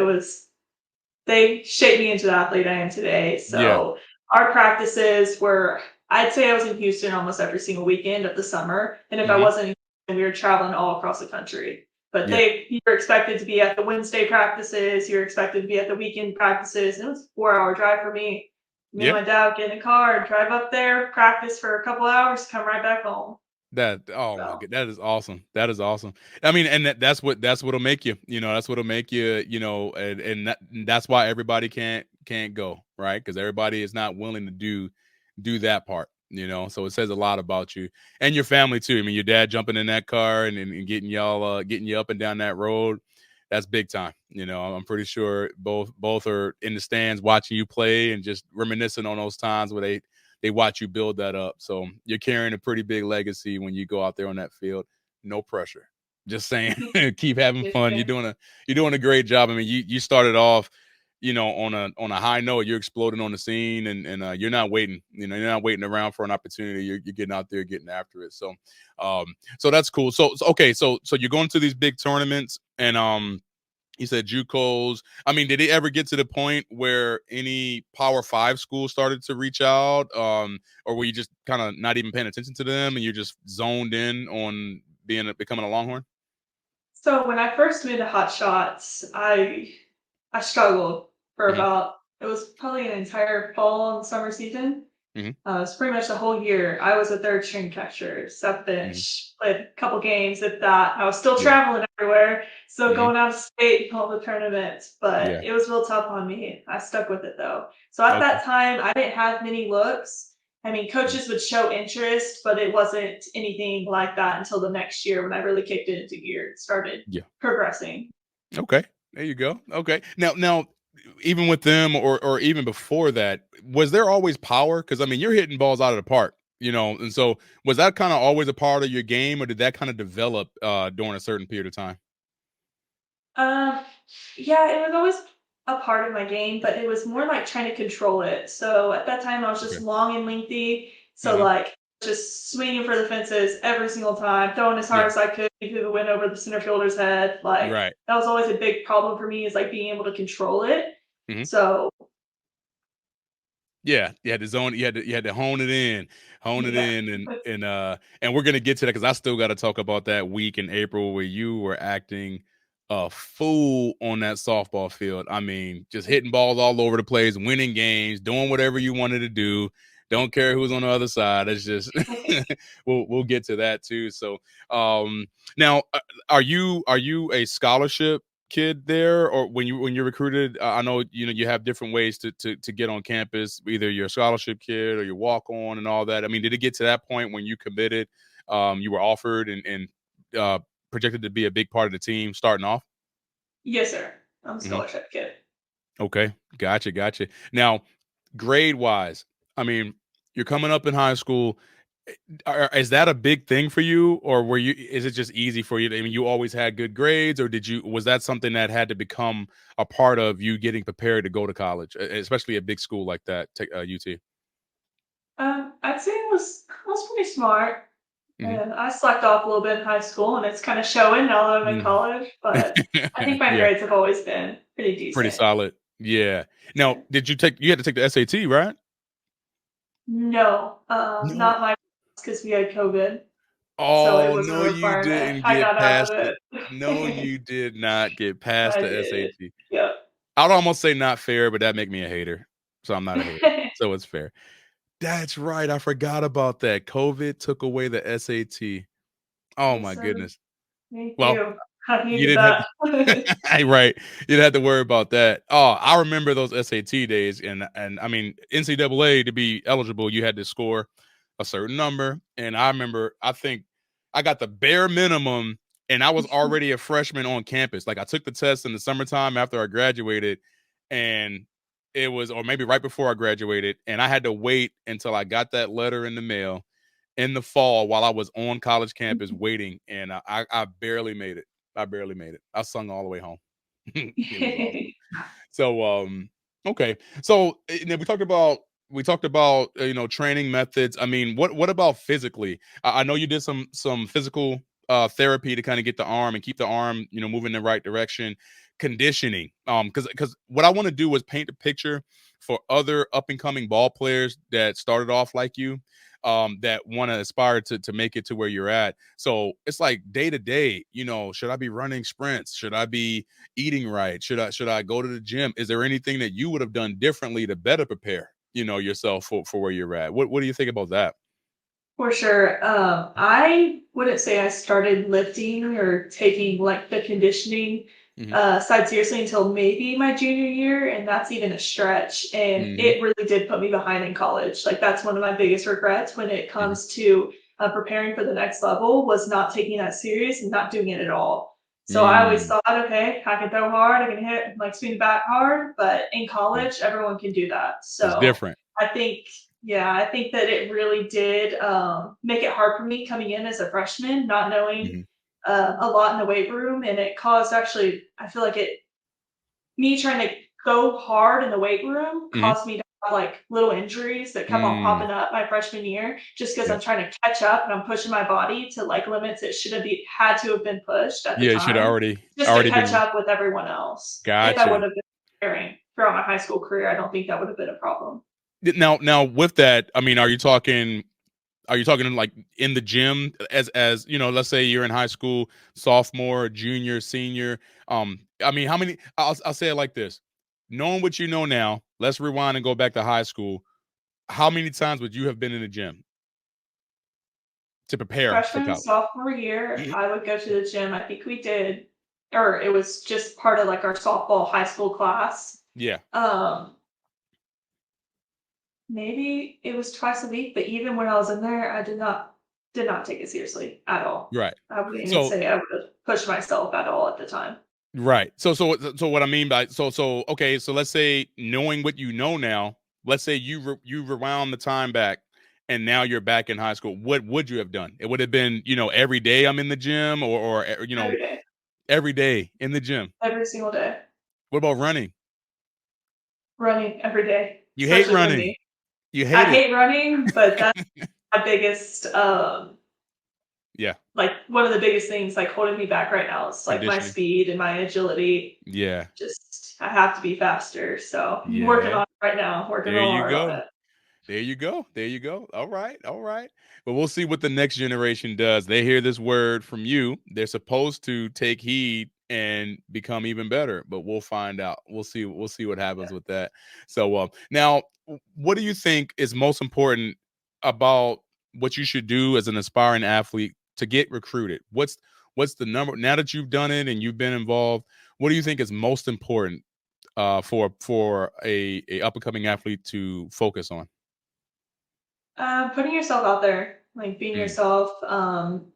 they shaped me into the athlete I am today. Yeah, So our practices were, I'd say I was in Houston almost every single weekend of the summer. And if I hmm, wasn't in Houston, we were traveling all across the country. But yeah, you're expected to be at the Wednesday practices, you're expected to be at the weekend practices. And it was a 4 hour drive for me. Me and yeah. my dad would get in a car and drive up there, practice for a couple hours, come right back home. That oh my So god, that is awesome. That is awesome. I mean, and that's what'll make you. That's what'll make you. That's why everybody can't go right because everybody is not willing to do that part. So it says a lot about you and your family too. I mean, your dad jumping in that car and getting y'all getting you up and down that road. That's big time. I'm pretty sure both are in the stands watching you play and just reminiscing on those times where they watch you build that up. So you're carrying a pretty big legacy when you go out there on that field. No pressure. Just saying, keep having yes, fun. sir. You're doing a great job. I mean, you started off, on a high note. You're exploding on the scene, and you're not waiting. You're not waiting around for an opportunity. You're getting out there, getting after it. Um, so that's cool. Okay, so you're going to these big tournaments, and you said JUCOs. I mean, did it ever get to the point where any Power Five schools started to reach out, or were you just kind of not even paying attention to them, and you're just zoned in on becoming a Longhorn? So when I first moved to Hot Shots, I struggled for Hmm. about, it was probably an entire fall and summer season. Hmm. It's pretty much the whole year. I was a third string catcher, sub Hmm. bench, played a couple games at that. I was still Yeah. traveling everywhere, still Hmm. going out of state and all the tournaments, but Yeah. it was real tough on me. I stuck with it though. So at Okay. that time, I didn't have many looks. I mean, Mhm. coaches would show interest, but it wasn't anything like that until the next year when I really kicked it into gear and started Yeah. progressing. Okay. There you go. Okay. Now, even with them or even before that, was there always power? Because I mean, you're hitting balls out of the park, and so was that kind of always a part of your game, or did that kind of develop during a certain period of time? Um, yeah, it was always a part of my game, but it was more like trying to control it. So at that time, I was just Okay. long and lengthy. So Hmm. like just swinging for the fences every single time, throwing as hard Yeah. as I could to the win over the center fielder's head. Like Right. that was always a big problem for me is like being able to control it. Hmm. So Yeah, you had to zone. You had to hone it yeah. in, and we're gonna get to that because I still got to talk about that week in April where you were acting a fool on that softball field. I mean, just hitting balls all over the place, winning games, doing whatever you wanted to do. Don't care who's on the other side. It's just we'll get to that too. So now, are you a scholarship kid there, or when you're recruited? I know you have different ways to get on campus, either you're a scholarship kid or you walk on and all that. I mean, did it get to that point when you committed, you were offered and uh, projected to be a big part of the team starting off? Yes, sir. I'm a Hmm. scholarship kid. Okay, gotcha. Now, grade wise, I mean, you're coming up in high school. Is that a big thing for you, or were you? Is it just easy for you? I mean, you always had good grades, or did you? Was that something that had to become a part of you getting prepared to go to college, especially a big school like that, UT? I'd say I was pretty smart. Hmm. And I slacked off a little bit in high school, and it's kind of showing now that I'm in Mm. college. But I think my Yeah, grades have always been pretty pretty decent. solid. Yeah. Now, Yeah. did you take? You had to take the SAT, right? No, No. not my because we had COVID, so it Oh wasn't a no, you requirement. didn't I get got out of past it. No, it. you did not get past I the did. SAT. Yep. I'd almost say not fair, but that make me a hater. So I'm not a hater. So it's fair. That's right. I forgot about that. COVID took away the SAT. Oh Yes, my sir. goodness. Thank Well, you. I you needed didn't have that. to right. You didn't have to worry about that. Oh, I remember those SAT days, and I mean NCAA to be eligible, you had to score a certain number. And I remember, I think I got the bare minimum, and I was already a freshman on campus. Like I took the test in the summertime after I graduated, and it was, or maybe right before I graduated, and I had to wait until I got that letter in the mail in the fall while I was on college campus waiting, and I barely made it. I barely made it. I sung all the way home. It was awesome. So okay. So then we talked about training methods. I mean, what about physically? I know you did some physical therapy to kind of get the arm and keep the arm moving in the right direction. Conditioning, because what I want to do is paint a picture for other up and coming ball players that started off like you, that want to aspire to make it to where you're at. So it's like day to day, should I be running sprints? Should I be eating right? Should I go to the gym? Is there anything that you would have done differently to better prepare, yourself for where you're at? What do you think about that? For sure. I wouldn't say I started lifting or taking like the conditioning Hmm. side seriously until maybe my junior year, and that's even a stretch. And Hmm. it really did put me behind in college. Like that's one of my biggest regrets when it Hmm. comes to preparing for the next level was not taking that serious and not doing it at all. So I always Mm. thought, okay, I can throw hard, I can hit like swing back hard, but in Yeah. college, everyone can do that. It's So different. I think yeah, I think that it really did make it hard for me coming in as a freshman, not knowing Hmm. a lot in the weight room, and it caused actually. I feel like it me trying to go hard in the weight room Hmm. caused me to have like little injuries that kept on Mm. popping up my freshman year, just because Yep. I'm trying to catch up and I'm pushing my body to like limits that should have be had to have been pushed at the Yeah, you should have time, already just to already catch been. up with everyone else. If I Gotcha. would have been preparing throughout my high school career, I don't think that would have been a problem. Now with that, I mean, are you talking like in the gym, as let's say you're in high school, sophomore, junior, senior? I mean, how many? I'll say it like this: knowing what you know now, let's rewind and go back to high school. How many times would you have been in the gym to prepare for Freshman, college? sophomore year, I would go to the gym. I think we did, or it was just part of like our softball high school class. Yeah, Um, Maybe it was twice a week, but even when I was in there, I did not take it seriously at all. right. I wouldn't even So say I would have pushed myself at all at the time. Right. So what I mean by okay, so let's say knowing what you know now, let's say you rewound the time back and now you're back in high school. What would you have done? It would have been, every day I'm in the gym or Every day, every day in the gym. every single day, What about running? running every day, You hate especially for running. me. You I hate it. hate running, but that's my biggest, Yeah, like one of the biggest things like holding me back right now is like my conditioning. speed and my agility. Yeah. Just I have to be faster. So I'm working Yeah. on it right now, working There real you hard on go. it. There you go. There you go. All right. All right. But we'll see what the next generation does. They hear this word from you. They're supposed to take heed and become even better, but we'll find out. We'll see. We'll see what happens with that. So, now, what do you think is most important about what you should do as an aspiring athlete to get recruited? What's the number now that you've done it and you've been involved? What do you think is most important for a up and coming athlete to focus on? Putting yourself out there, like being Mm. yourself.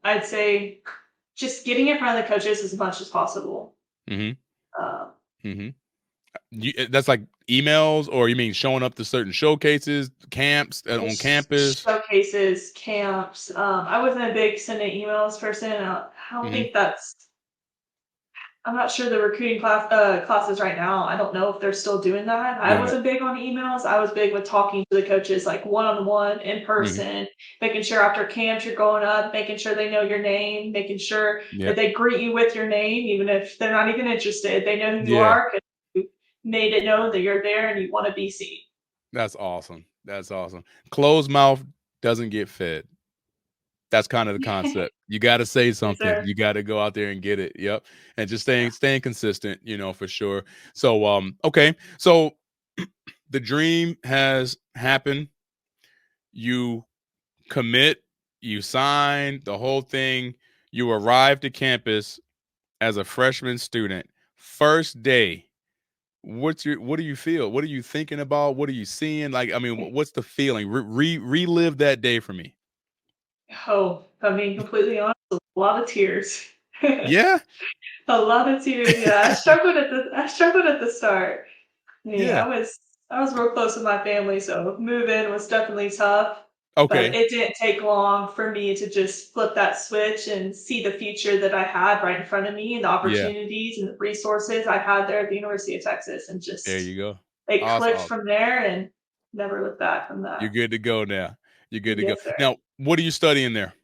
I'd say just getting in front of the coaches as much as possible. Mhm, Uh, mhm. That's like emails, or you mean showing up to certain showcases, camps, on just campus? showcases, camps. I wasn't a big sending emails person. I don't Mhm, think that's I'm not sure the recruiting classes right now. I don't know if they're still doing that. I right. wasn't big on emails. I was big with talking to the coaches like one on one in Mhm, person, making sure after camps you're going up, making sure they know your name, making sure yeah, that they greet you with your name, even if they're not even interested. They know who you yeah. are because you made it known that you're there and you want to be seen. That's awesome. That's awesome. Closed mouth doesn't get fed. That's kind of the Yes, concept. You gotta say something. sir. You gotta go out there and get it. Yep, and just staying consistent, for sure. So, okay. So, the dream has happened. You commit, you sign, the whole thing. You arrive to campus as a freshman student. First day, what do you feel? What are you thinking about? What are you seeing? Like, I mean, what's the feeling? Relive that day for me. Oh, if I'm being completely honest, a lot of tears. Yeah, A lot of tears, yeah. I struggled at the start. Yeah, yeah. I was real close with my family, so move-in was definitely tough, but Okay. it didn't take long for me to just flip that switch and see the future that I had right in front of me and the Yeah. opportunities and the resources I had there at the University of Texas, and There just you go. it clicked Awesome. from there and never looked back from You're that. good to go now. You're good to go. Yes, sir. Now, what are you studying there?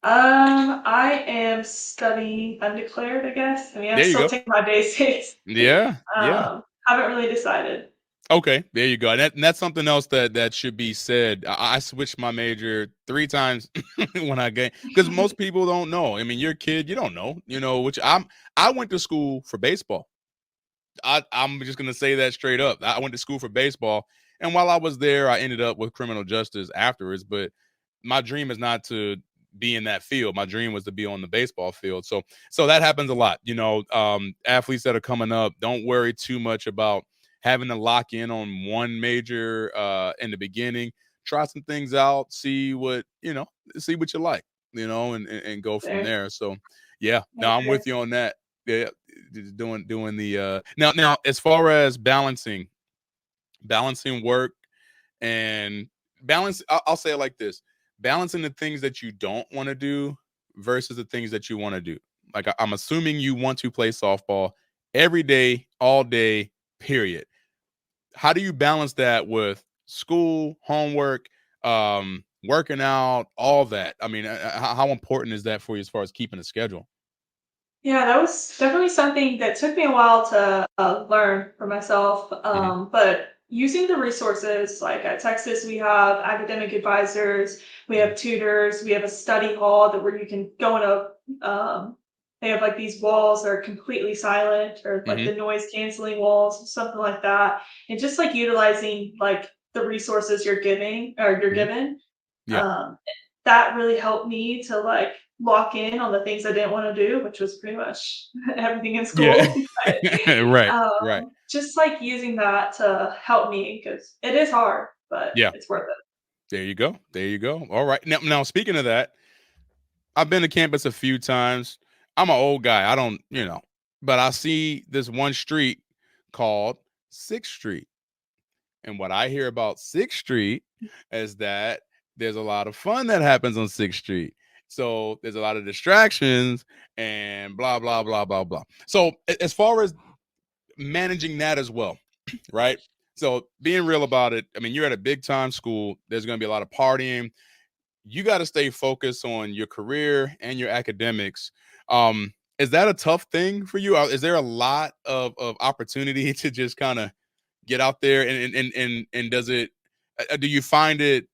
I am studying undeclared, I guess. I mean, I'm There you still go. taking my basics. Yeah. Yeah. Haven't really decided. Okay, there you go. And that's something else that should be said. I switched my major 3 times when I get because most people don't know. I mean, you're a kid, you don't know. Which I went to school for baseball. I'm just gonna say that straight up. I went to school for baseball, and while I was there, I ended up with criminal justice afterwards. But my dream is not to be in that field. My dream was to be on the baseball field. So that happens a lot. Athletes that are coming up, don't worry too much about having to lock in on one major in the beginning. Try some things out, see what you like, and go from There. there. So yeah, I no, I'm agree. with you on that. Yeah, doing the now as far as balancing work and I'll say it like this: balancing the things that you don't want to do versus the things that you want to do. Like I'm assuming you want to play softball every day, all day, period. How do you balance that with school, homework, working out, all that? I mean, how important is that for you as far as keeping a schedule? Yeah, that was definitely something that took me a while to learn for myself. Hmm. But using the resources, like at Texas, we have academic advisors, we Hmm. have tutors, we have a study hall that where you can go in they have like these walls that are completely silent or like Hmm. the noise canceling walls, something like that. And just like utilizing like the resources you're Hmm. given, Yeah. um, that really helped me to like lock in on the things I didn't want to do, which was pretty much everything in Yeah. school. But Right. Right. just like using that to help me because it is hard, but Yeah. it's worth it. There you go. There you go. All right. Now speaking of that, I've been to campus a few times. I'm an old guy. I don't. but I see this one street called Sixth Street. And what I hear about Sixth Street is that there's a lot of fun that happens on Sixth Street. So there's a lot of distractions and blah, blah, blah, blah, blah. So as far as managing that as well, right? So being real about it, I mean, you're at a big time school. There's going to be a lot of partying. You got to stay focused on your career and your academics. Is that a tough thing for you? Is there a lot of opportunity to just kind of get out there and does it? Do you find it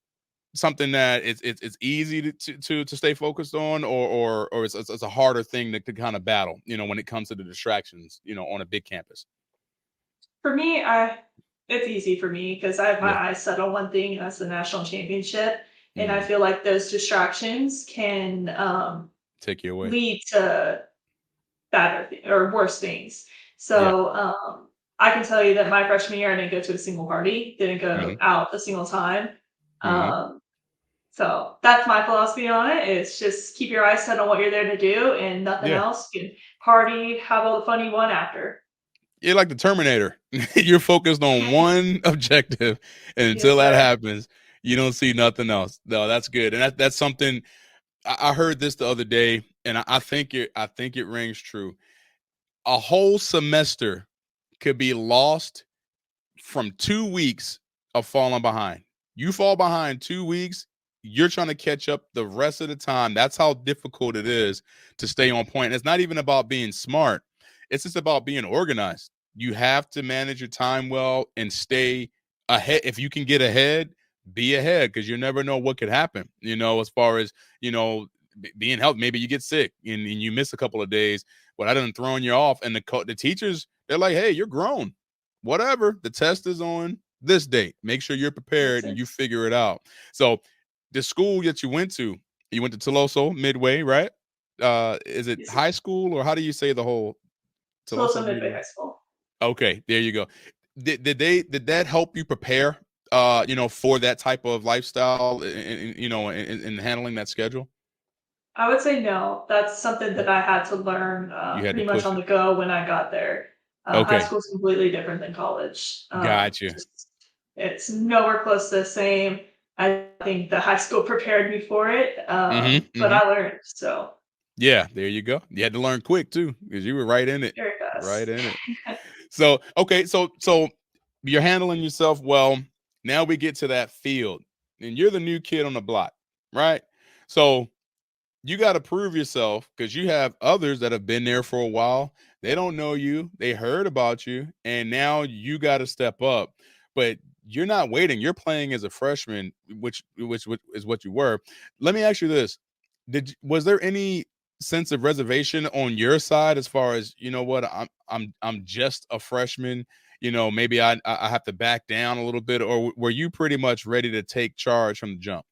something that it's easy to stay focused on, or it's a harder thing to kind of battle? You know, when it comes to the distractions, you know, on a big campus. For me, I it's easy for me because I have Yeah. my eyes set on one thing, and that's the national championship. And I Mm, feel like those distractions can take you away. lead to or worse things. Yeah. So I can tell you that my freshman year, I didn't go to a single party, didn't Hmm. go out a single time. Hmm. Um, so that's my philosophy on it. Is just keep your eyes set on what you're there to do, and nothing Yeah. else. You can party, have all the fun you want after. You're like the Terminator. You're focused on one objective, and Yes, until that sir. happens, you don't see nothing else. No, that's good, and that's something I heard this the other day, and I think it rings true. A whole semester could be lost from 2 weeks of falling behind. You fall behind 2 weeks, you're trying to catch up the rest of the time. That's how difficult it is to stay on point. And it's not even about being smart, it's just about being organized. You have to manage your time well and stay ahead. If you can get ahead, be ahead because you never know what could happen, you know, as far as, you know, being healthy. Maybe you get sick and you miss a couple of days. But I didn't thrown you off. And the teachers, they're like, hey, you're grown, whatever. The test is on this date. Make sure you're Yes, prepared and sir. you figure it out. So, the school that you went to Tuloso Midway, right? Is it Yes, sir. high school or how do you say the whole Tulsa Tuloso Midway Midway? High School. Okay, there you go. Did that help you prepare? You know, for that type of lifestyle, you know, in handling that schedule. I would say no. That's something Mm. that I had to learn You had to pretty much push on it. the go when I got there. High Okay, school is completely different than college. gotcha. Just, it's nowhere close to the same. I think the high school prepared me for it, Hmm. but Hmm. I learned. So Yeah, there you go. You had to learn quick too, because you were right in it, very right fast. in it. So okay, so you're handling yourself well. Now we get to that field, and you're the new kid on the block, right? So you got to prove yourself because you have others that have been there for a while. They don't know you, they heard about you, and now you got to step up. But you're not waiting. You're playing as a freshman, which is what you were. Let me ask you this: was there any sense of reservation on your side as far as, you know what, I'm just a freshman. You know, maybe I have to back down a little bit, or were you pretty much ready to take charge from the jump?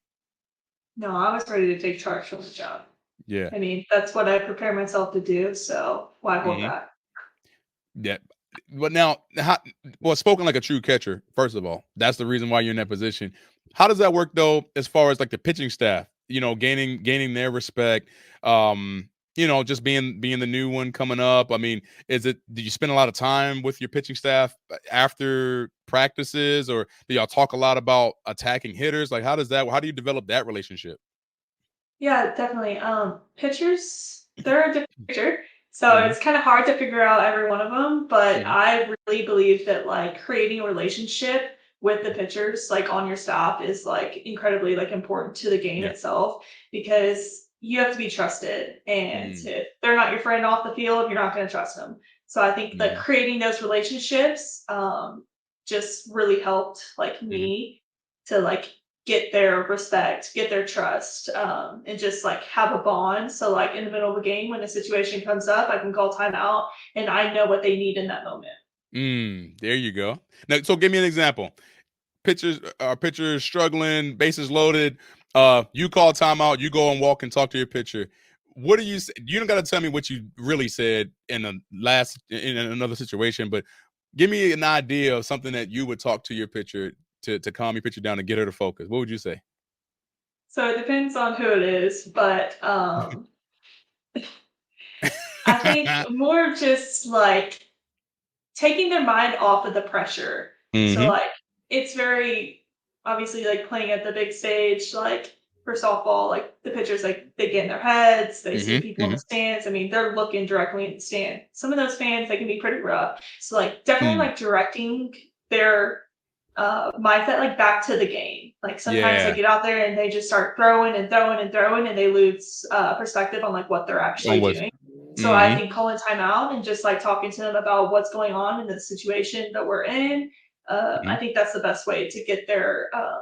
No, I was ready to take charge from the job. Yeah. I mean, that's what I prepare myself to do. So why hold Hmm. back? Yeah. But now, well, spoken like a true catcher, first of all, that's the reason why you're in that position. How does that work though, as far as like the pitching staff, you know, gaining their respect? You know, just being the new one coming up. I mean, did you spend a lot of time with your pitching staff after practices, or do y'all talk a lot about attacking hitters? Like how do you develop that relationship? Yeah, definitely. Pitchers, they're a different pitcher. So Hmm. it's kind of hard to figure out every one of them, but Hmm. I really believe that like creating a relationship with the pitchers like on your staff is like incredibly like important to the game Yeah. itself because you have to be trusted and Mm-hmm. if they're not your friend off the field, you're not going to trust them. So I think that creating those relationships just really helped like Hmm. me to like get their respect, get their trust, and just like have a bond. So like in the middle of a game, when a situation comes up, I can call timeout, and I know what they need in that moment. There you go. Now, so give me an example. Pitchers struggling, bases loaded. You call timeout. You go and walk and talk to your pitcher. What do you say? You don't got to tell me what you really said in another situation, but give me an idea of something that you would talk to your pitcher to calm your pitcher down and get her to focus. What would you say? So it depends on who it is, but I think more just like taking their mind off of the pressure. So Hmm. like it's very obviously like playing at the big stage, like for softball, like the pitchers like they get in their heads, they see Hmm. people in the Hmm. stands. I mean, they're looking directly in the stand. Some of those fans they can be pretty rough. So like definitely Mm. like directing their mindset like back to the game. Like sometimes they Yeah. get out there and they just start throwing and throwing and throwing and they lose perspective on like what they're On actually what? doing. So I Hmm. think calling time out and just like talking to them about what's going on in the situation that we're in, I think that's the best way to get their Yeah,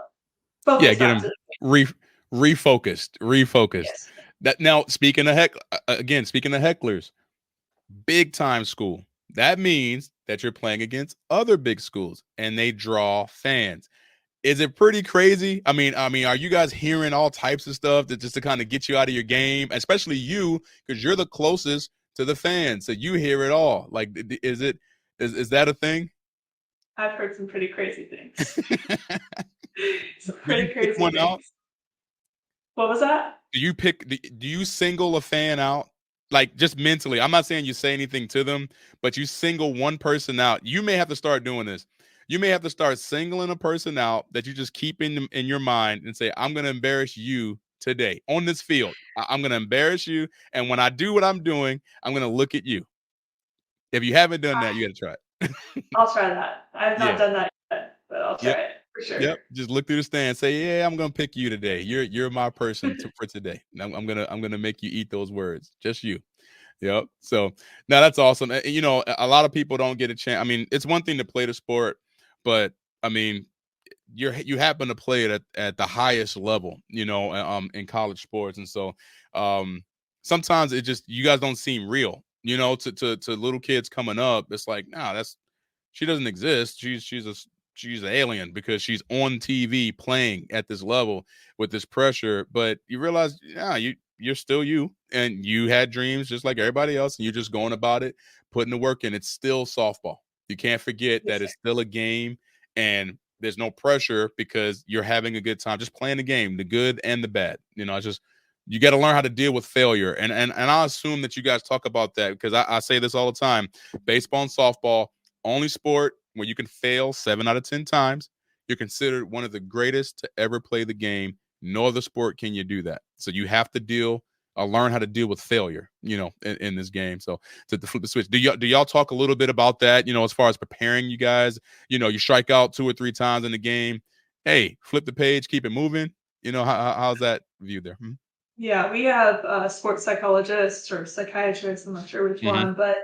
focus get back to them the re refocused. yes. That now speaking of again, speaking of hecklers, big time school. That means that you're playing against other big schools and they draw fans. Is it pretty crazy? I mean, are you guys hearing all types of stuff that just to kind of get you out of your game, especially you, because you're the closest to the fans, so you hear it all. Like, is that a thing? I've heard some pretty crazy things. Some Do you pretty pick crazy one out? things. What was that? Do you single a fan out? Like just mentally. I'm not saying you say anything to them, but you single one person out. You may have to start doing this. You may have to start singling a person out that you just keep in your mind and say, I'm gonna embarrass you today on this field. I'm gonna embarrass you. And when I do what I'm doing, I'm gonna look at you. If you haven't done that, you gotta try it. I'll try that. I've not Yeah. done that yet, but I'll try Yep. it for sure. Yep. Just look through the stand. Say, yeah, I'm gonna pick you today. You're my person for today. And I'm gonna make you eat those words. Just you. Yep. So now that's awesome. You know, a lot of people don't get a chance. I mean, it's one thing to play the sport, but I mean, you happen to play it at the highest level, you know, in college sports, and so sometimes it just you guys don't seem real, you know, to little kids coming up. It's like, nah, that's she doesn't exist. She's an alien because she's on TV playing at this level with this pressure. But you realize, yeah, you're still you, and you had dreams just like everybody else, and you're just going about it, putting the work in. It's still softball. You can't forget Yes, that sir. it's still a game, and there's no pressure because you're having a good time, just playing the game, the good and the bad. You know, it's just you got to learn how to deal with failure, and I assume that you guys talk about that because I say this all the time. Baseball and softball only sport where you can fail 7 out of 10 times. You're considered one of the greatest to ever play the game. No other sport can you do that. So you have to learn how to deal with failure, you know, in this game. So to flip the switch, do y'all talk a little bit about that? You know, as far as preparing you guys, you know, you strike out 2 or 3 times in the game. Hey, flip the page, keep it moving. You know, how's that viewed there? Hmm? Yeah, we have sports psychologists or psychiatrists. I'm not sure which Hmm. one, but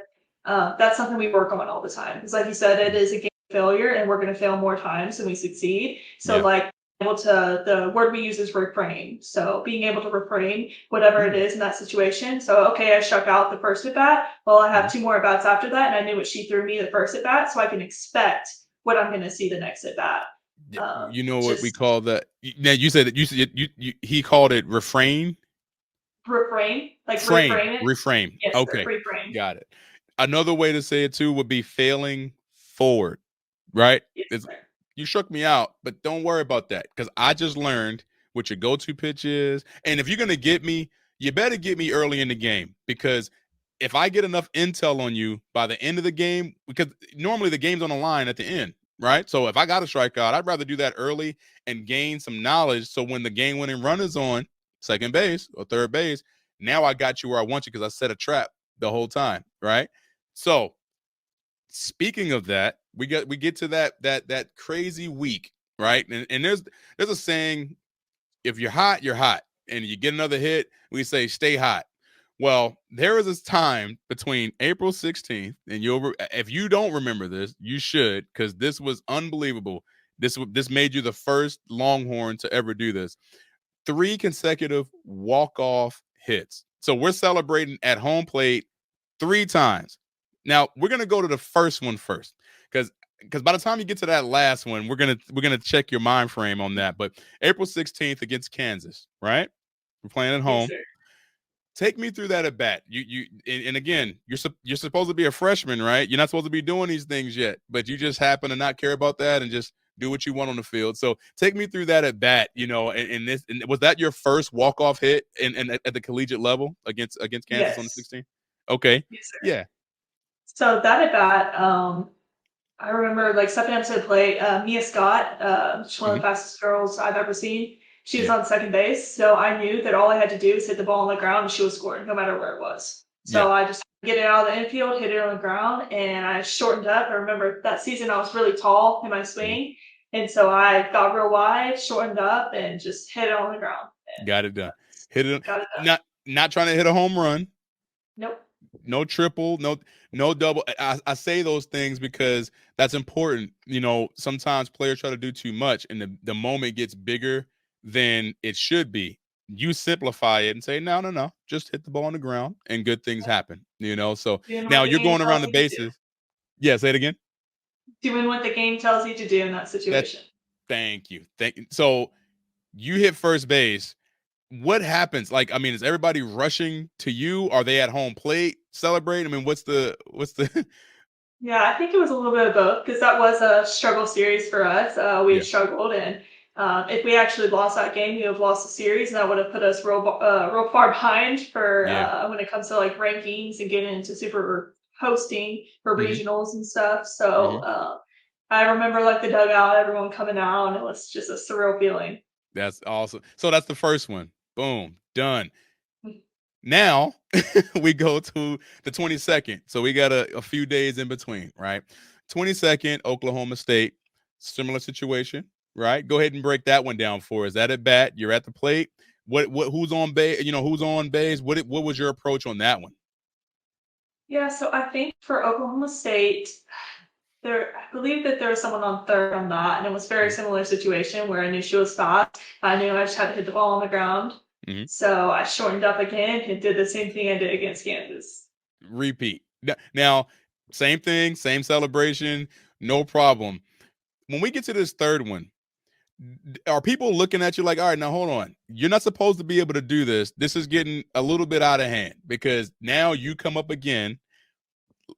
that's something we work on all the time. Because, like you said, it is a game of failure, and we're going to fail more times than we succeed. So, Yeah. like, able to the word we use is reframe. So, being able to reframe whatever it Mm-hmm. is in that situation. So, okay, I struck out the first at bat. Well, I have Mm-hmm. two more at bats after that, and I knew what she threw me the first at bat, so I can expect what I'm going to see the next at bat. Yeah, you know what we Just call that? Now you said that you said he called it refrain. reframe, like Frame, reframe it. reframe. Yes, sir, Okay, reframe. got it. Another way to say it too would be failing forward, right? Yes, It's, sir. you shook me out, but don't worry about that because I just learned what your go-to pitch is. And if you're gonna get me, you better get me early in the game because if I get enough intel on you by the end of the game, because normally the game's on the line at the end, right? So if I got a strikeout, I'd rather do that early and gain some knowledge. So when the game-winning run is on second base or third base, now I got you where I want you because I set a trap the whole time, right? So speaking of that, we get to that crazy week, right? And there's a saying, if you're hot, you're hot. And you get another hit, we say stay hot. Well, there was this time between April 16th, and if you don't remember this, you should, because this was unbelievable. This made you the first Longhorn to ever do this. 3 consecutive walk-off hits. So we're celebrating at home plate 3 times. Now we're gonna go to the first one first, because by the time you get to that last one, we're gonna check your mind frame on that. But April 16th against Kansas, right? We're playing at Yes, home. sir. Take me through that at bat. And again, you're supposed to be a freshman, right? You're not supposed to be doing these things yet, but you just happen to not care about that and just do what you want on the field. So take me through that at bat. You know, and was that your first walk off hit in at the collegiate level against Kansas on the Yes. 16th? Okay. Yes, sir. Yeah. So that at bat, I remember like stepping up to the plate. Mia Scott, she's one of Mhm. the fastest girls I've ever seen. She was Yeah. on second base, so I knew that all I had to do was hit the ball on the ground and she was scoring, no matter where it was. Yeah. So I just get it out of the infield, hit it on the ground, and I shortened up. I remember that season I was really tall in my Mhm. swing, and so I got real wide, shortened up, and just hit it on the ground. And Got it done. Hit it. got it done. Not trying to hit a home run. Nope. No triple, no double. I say those things because that's important. You know, sometimes players try to do too much and the moment gets bigger than it should be. You simplify it and say, no, no, no, just hit the ball on the ground and good things happen. You know, so Doing now what the you're game going around tells the you to do. bases. Yeah, say it again. Doing what the game tells you to do in that That situation. thank you. Thank you. So you hit first base. What happens? Like, I mean, is everybody rushing to you? Are they at home plate celebrating? I mean, what's the Yeah, I think it was a little bit of both because that was a struggle series for us. We Yeah. had struggled, and if we actually lost that game, we would have lost the series, and that would have put us real far behind for Yeah. when it comes to like rankings and getting into super hosting for Mhm. regionals and stuff. So Mhm. I remember like the dugout, everyone coming out, and it was just a surreal feeling. That's awesome. So that's the first one. Boom, done. Now we go to the 22nd. So we got a few days in between, right? 22nd, Oklahoma State, similar situation, right? Go ahead and break that one down for us. That at bat, you're at the plate. What who's on base? You know, who's on base? What was your approach on that one? Yeah, so I think for Oklahoma State, I believe that there was someone on third on that, and it was a very Mhm. similar situation where I knew she was fast. I knew I just had to hit the ball on the ground. Mhm. So I shortened up again and did the same thing I did against Kansas. Repeat. Now, same thing, same celebration, no problem. When we get to this third one, are people looking at you like, all right, now hold on, you're not supposed to be able to do this is getting a little bit out of hand because now you come up again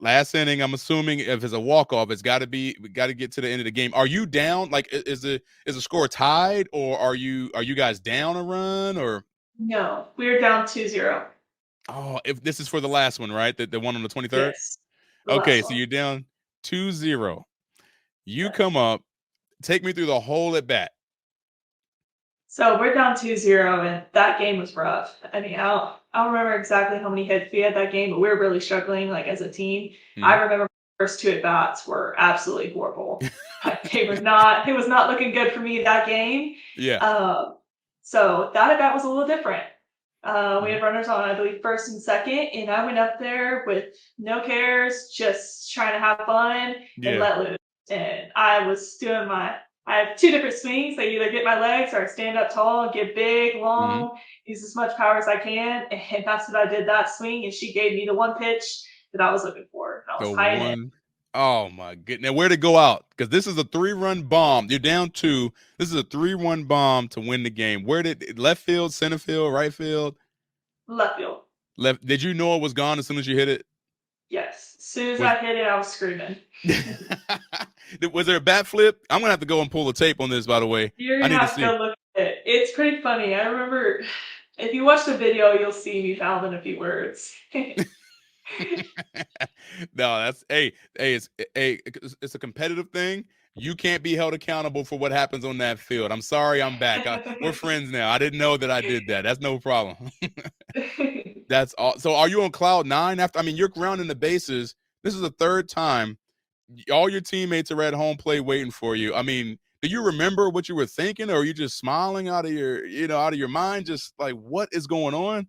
last inning. I'm assuming if it's a walk-off, it's got to be, we got to get to the end of the game. Are you down, like is the score tied, or are you guys down a run, or No, we were down 2-0. oh, if this is for the last one, right, the one on the 23rd? Yes, the Okay, last so one. you're down 2-0. You Yes. come up, take me through the whole at bat. So we're down 2-0, and that game was rough. I mean, I don't remember exactly how many hits we had that game, but we were really struggling like as a team. I Mhm. remember the first two at bats were absolutely horrible. They were not. It was not looking good for me that game. Yeah. Um, so that at bat was a little different. We Mhm. had runners on, I believe, first and second, and I went up there with no cares, just trying to have fun and Yeah. let loose. And I was doing I have two different swings. I either get my legs or I stand up tall, get big, Mhm. long, use as much power as I can. And that's what I did that swing. And she gave me the one pitch that I was looking for. And I The was high in it. one oh my goodness. Now where'd it go out? Because this is a 3-run bomb. You're down two. This is a 3-run bomb to win the game. Where did left field, center field, right field? Left field. Left. Did you know it was gone as soon as you hit it? Yes. As soon as Was I hit it, I was screaming. was there a bat flip? I'm gonna have to go and pull the tape on this, by the way. You're I gonna need to have to see. go look at it. It's pretty funny. I remember if you watch the video, you'll see me mouthing a few words. No, that's hey, it's a competitive thing. You can't be held accountable for what happens on that field. I'm sorry, I'm back. We're friends now. I didn't know that I did that. That's no problem. That's all. So, are you on cloud nine after? I mean, you're grounding the bases. This is the third time. All your teammates are at home plate waiting for you. I mean, do you remember what you were thinking, or are you just smiling out of out of your mind, just like what is going on?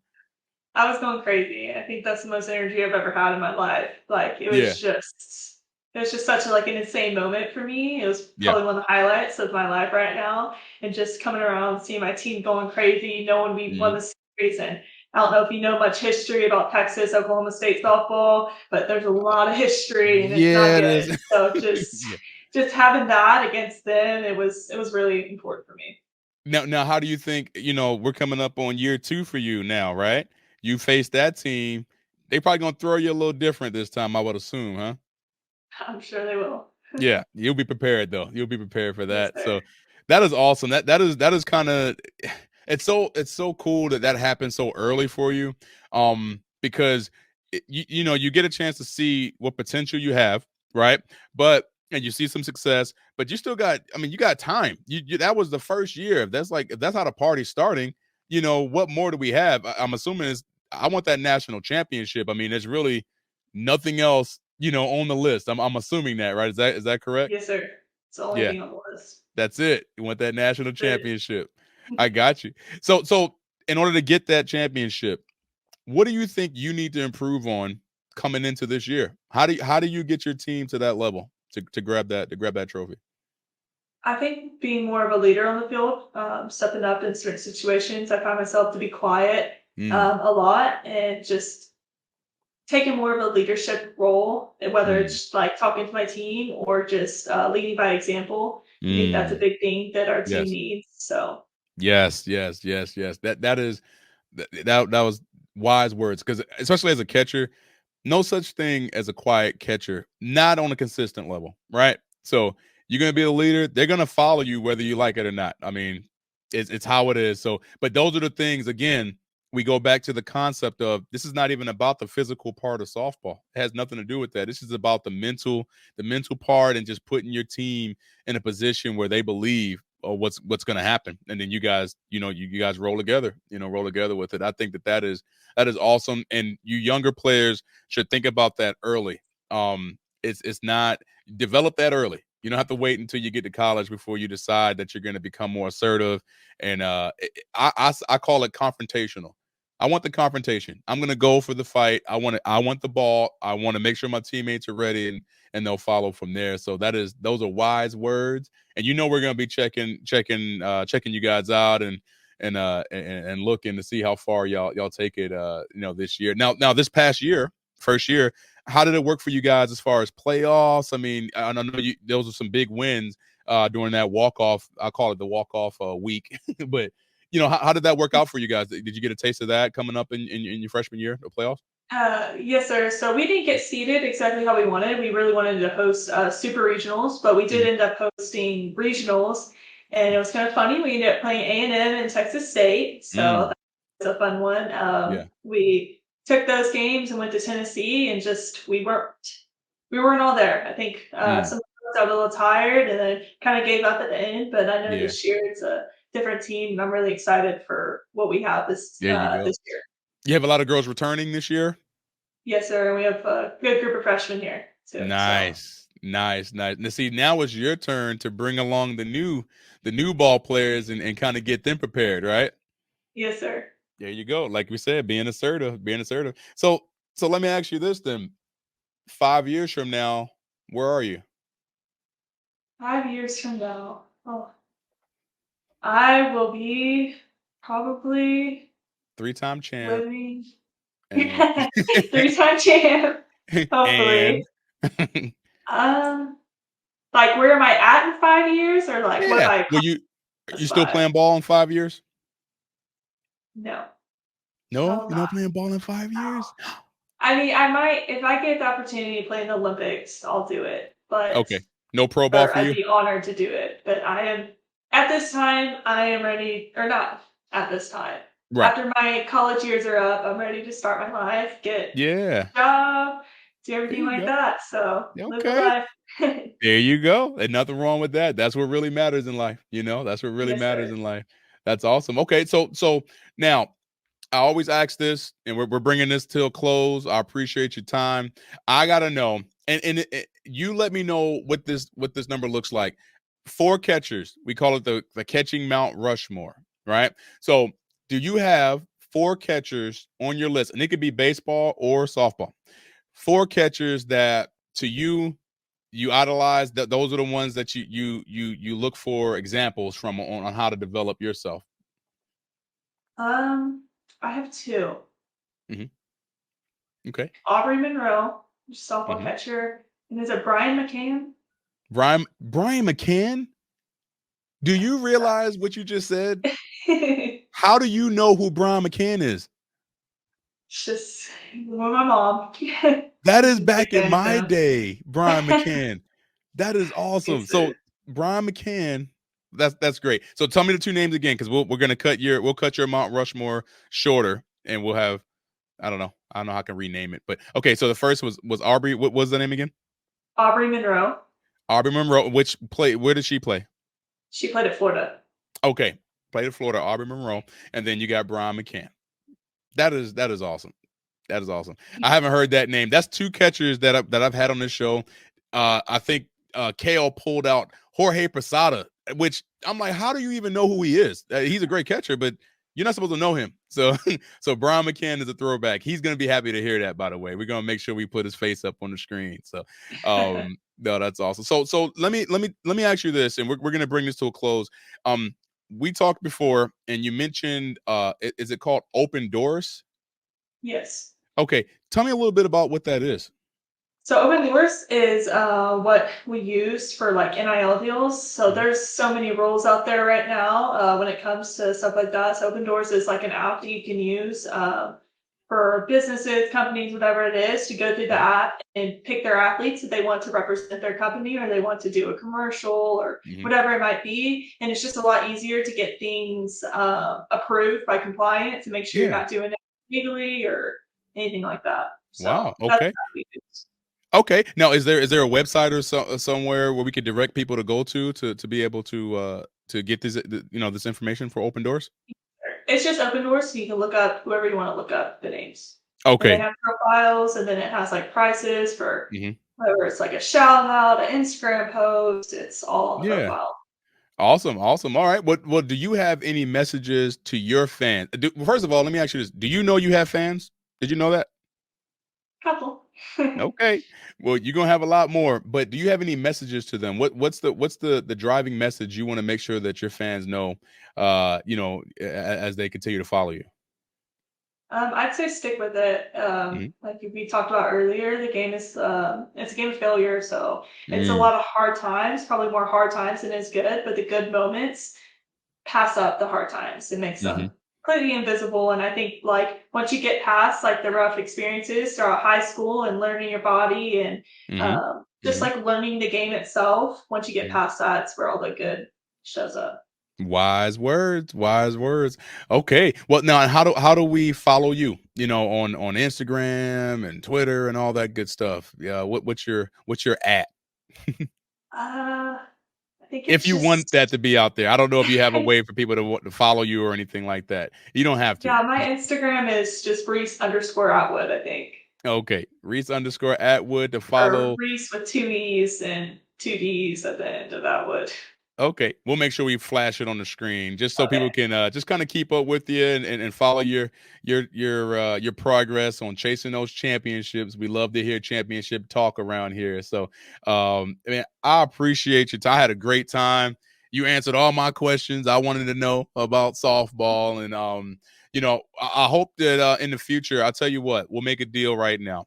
I was going crazy. I think that's the most energy I've ever had in my life. Like Yeah, it was just such a, like an insane moment for me. It was yeah. probably one of the highlights of my life right now. And just coming around, seeing my team going crazy, knowing we won Mhm. the series. And I don't know if you know much history about Texas, Oklahoma State softball, but there's a lot of history and it's not Yeah, it good. is. So Yeah. just having that against them, it was really important for me. Now, how do you think? We're coming up on year two for you now, right? You face that team. They probably gonna throw you a little different this time, I would assume, huh? I'm sure they will. Yeah, you'll be prepared though. You'll be prepared for Yes, that. sir. So that is awesome. That is kind of it's so cool that that happened so early for you. Because you know, you get a chance to see what potential you have, right? But and you see some success, but you still got, I mean, you got time. You that was the first year. If that's how the party's starting, you know, what more do we have? I'm assuming is I want that national championship. I mean, there's really nothing else, you know, on the list. I'm assuming that, right? Is that correct? Yes, sir. It's the only Yeah, thing on the list. that's it. You want that national But championship. I got you. So in order to get that championship, what do you think you need to improve on coming into this year? How do you get your team to that level to grab that trophy? I think being more of a leader on the field, stepping up in certain situations, I find myself to be quiet Mm, a lot and just taking more of a leadership role, whether mm, it's like talking to my team or just leading by example. I think that's a mm. big thing that our team Yes. needs. So, Yes, yes, yes, yes. That is that was wise words because especially as a catcher, no such thing as a quiet catcher, not on a consistent level, right? So you're gonna be a leader. They're gonna follow you whether you like it or not. I mean, it's how it is. So, but those are the things. Again, we go back to the concept of this is not even about the physical part of softball. It has nothing to do with that. This is about the mental part, and just putting your team in a position where they believe what's going to happen, and then you guys, you know, you guys roll together, roll together with it. I think that is awesome, and you younger players should think about that early. It's not develop that early. You don't have to wait until you get to college before you decide that you're going to become more assertive. And I call it confrontational. I want the confrontation. I'm going to go for the fight. I want the ball. I want to make sure my teammates are ready, and they'll follow from there. So those are wise words. And we're going to be checking you guys out, and looking to see how far y'all take it this year. Now this past year, first year, how did it work for you guys as far as playoffs? I mean, I know those are some big wins during that walk off. I call it the walk off week, but how did that work out for you guys? Did you get a taste of that coming up in your freshman year, the playoffs? yes, sir. So we didn't get seated exactly how we wanted. We really wanted to host super regionals, but we did Mhm. end up hosting regionals, and it was kind of funny. We ended up playing A&M and Texas State, so Mm, that was a fun one. yeah. We took those games and went to Tennessee, and just we weren't all there. I think Mm, some of us got a little tired and then kind of gave up at the end. But I know yeah. this year it's a different team, and I'm really excited for what we have There you go. this year. You have a lot of girls returning this year. Yes, sir. We have a good group of freshmen here too. So Nice, nice, nice. Now, see, now it's your turn to bring along the new ball players, and kind of get them prepared, right? yes, sir. There you go. Like we said, being assertive, being assertive. So let me ask you this then: 5 years from now, where are you? 5 years from now, oh, I will be probably Three-time champ, living and 3-time champ. and Hopefully. Um, like where am I at in 5 years, or like what have yeah. I Well, accomplished you this still five? playing ball in 5 years? No, I No, will you're not not. playing ball in 5 years. I mean, I might if I get the opportunity to play in the Olympics, I'll do it. But Okay, no pro ball or for I'd you. be honored to do it. But I am at this time, I am ready, or not at this time. Right. After my college years are up, I'm ready to start my life, get Yeah. a job, do There everything you like go. that. So live the Okay. life. There you go. And nothing wrong with that. That's what really matters in life. That's what really Yes, matters sir. in life. That's awesome. Okay, so now I always ask this, and we're bringing this to a close. I appreciate your time. I gotta know, and you let me know what this number looks like. Four catchers. We call it the catching Mount Rushmore, right? So, do you have four catchers on your list, and it could be baseball or softball? Four catchers that to you idolize. That those are the ones that you look for examples from on how to develop yourself. I have two. Hmm. Okay. Aubrey Monroe, softball Hmm. catcher, and is it Brian McCann? Brian McCann. Do you realize what you just said? It's How do you know who Brian McCann is? just with my mom. That She's is a big back in fan of my him. day, Brian McCann. That is awesome. It's a So Brian McCann, that's great. So tell me the two names again, because we're gonna cut your Mount Rushmore shorter, and we'll have, I don't know, I don't know how I can rename it, but okay. So the first was Aubrey. What was the name again? Aubrey Monroe. Aubrey Monroe. Which play? Where did she play? She played at Florida. Okay, played at Florida. Aubrey Monroe, and then you got Brian McCann. That is awesome. That is awesome. I haven't heard that name. That's two catchers that I've had on this show. I think Kale pulled out Jorge Posada, which I'm like, how do you even know who he is? He's a great catcher, but you're not supposed to know him. So so Brian McCann is a throwback. He's gonna be happy to hear that. By the way, we're gonna make sure we put his face up on the screen. So no, that's awesome. So let me ask you this, and we're gonna bring this to a close. We talked before, and you mentioned is it called Open Doors? Yes. Okay, tell me a little bit about what that is. So open doors is what we use for like NIL deals. So Mhm, there's so many rules out there right now when it comes to stuff like that. So open doors is like an app that you can use for businesses, companies, whatever it is, to go through the mhm, app and pick their athletes that they want to represent their company or they want to do a commercial or mhm. whatever it might be. And it's just a lot easier to get things approved by compliance to make sure you're Yeah. not doing it legally or anything like that. So Wow. that's Okay. what we use. Okay. Now, is there a website or somewhere where we could direct people to go to be able to get this information for Open Doors? It's just open doors, so you can look up whoever you want to look up the names. And they Okay. have profiles, and then it has like prices for Hmm. whether it's like a shout out, an Instagram post. It's all on the Yeah. profile. Awesome. Awesome. All right. What do you have any messages to your fans? First of all, let me ask you this: do you know you have fans? Did you know that? Couple. Okay. Well, you're gonna have a lot more, but do you have any messages to them? What's the driving message you want to make sure that your fans know as they continue to follow you? I'd say stick with it. Mhm. Like we talked about earlier, the game is it's a game of failure, so it's a Mm, lot of hard times, probably more hard times than is good, but the good moments pass up the hard times. It makes mhm, them completely invisible. And I think like once you get past like the rough experiences throughout high school and learning your body and mhm, just mhm, like learning the game itself, once you get mhm. past that, it's where all the good shows up. Wise words, wise words. Okay. Well, now how do we follow you? On Instagram and Twitter and all that good stuff. Yeah. What's your at? I think If it's you want just that to be out there, I don't know if you have a way for people to want to follow you or anything like that. You don't have to. yeah, my Instagram is just Reese_Atwood, I think. Okay. Reese_Atwood to Or follow. Reese with two E's and two D's at the end of that wood. Okay, we'll make sure we flash it on the screen just so Okay. people can just kind of keep up with you and follow your progress on chasing those championships. We love to hear championship talk around here. So, I mean, I appreciate your time. I had a great time. You answered all my questions. I wanted to know about softball, and I hope that in the future, I'll tell you what, we'll make a deal right now.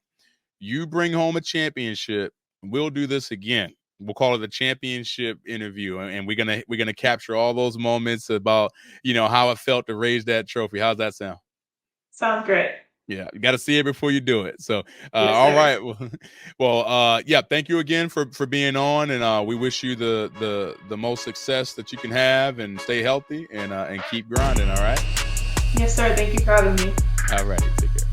You bring home a championship, we'll do this again. We'll call it a championship interview, and we're gonna capture all those moments about how it felt to raise that trophy. How's that sound? Sounds great. Yeah, you got to see it before you do it. So, Yes, all sir. right. Well, yeah. Thank you again for being on, and we wish you the most success that you can have, and stay healthy and keep grinding. All right. Yes, sir. Thank you for having me. All righty. Take care.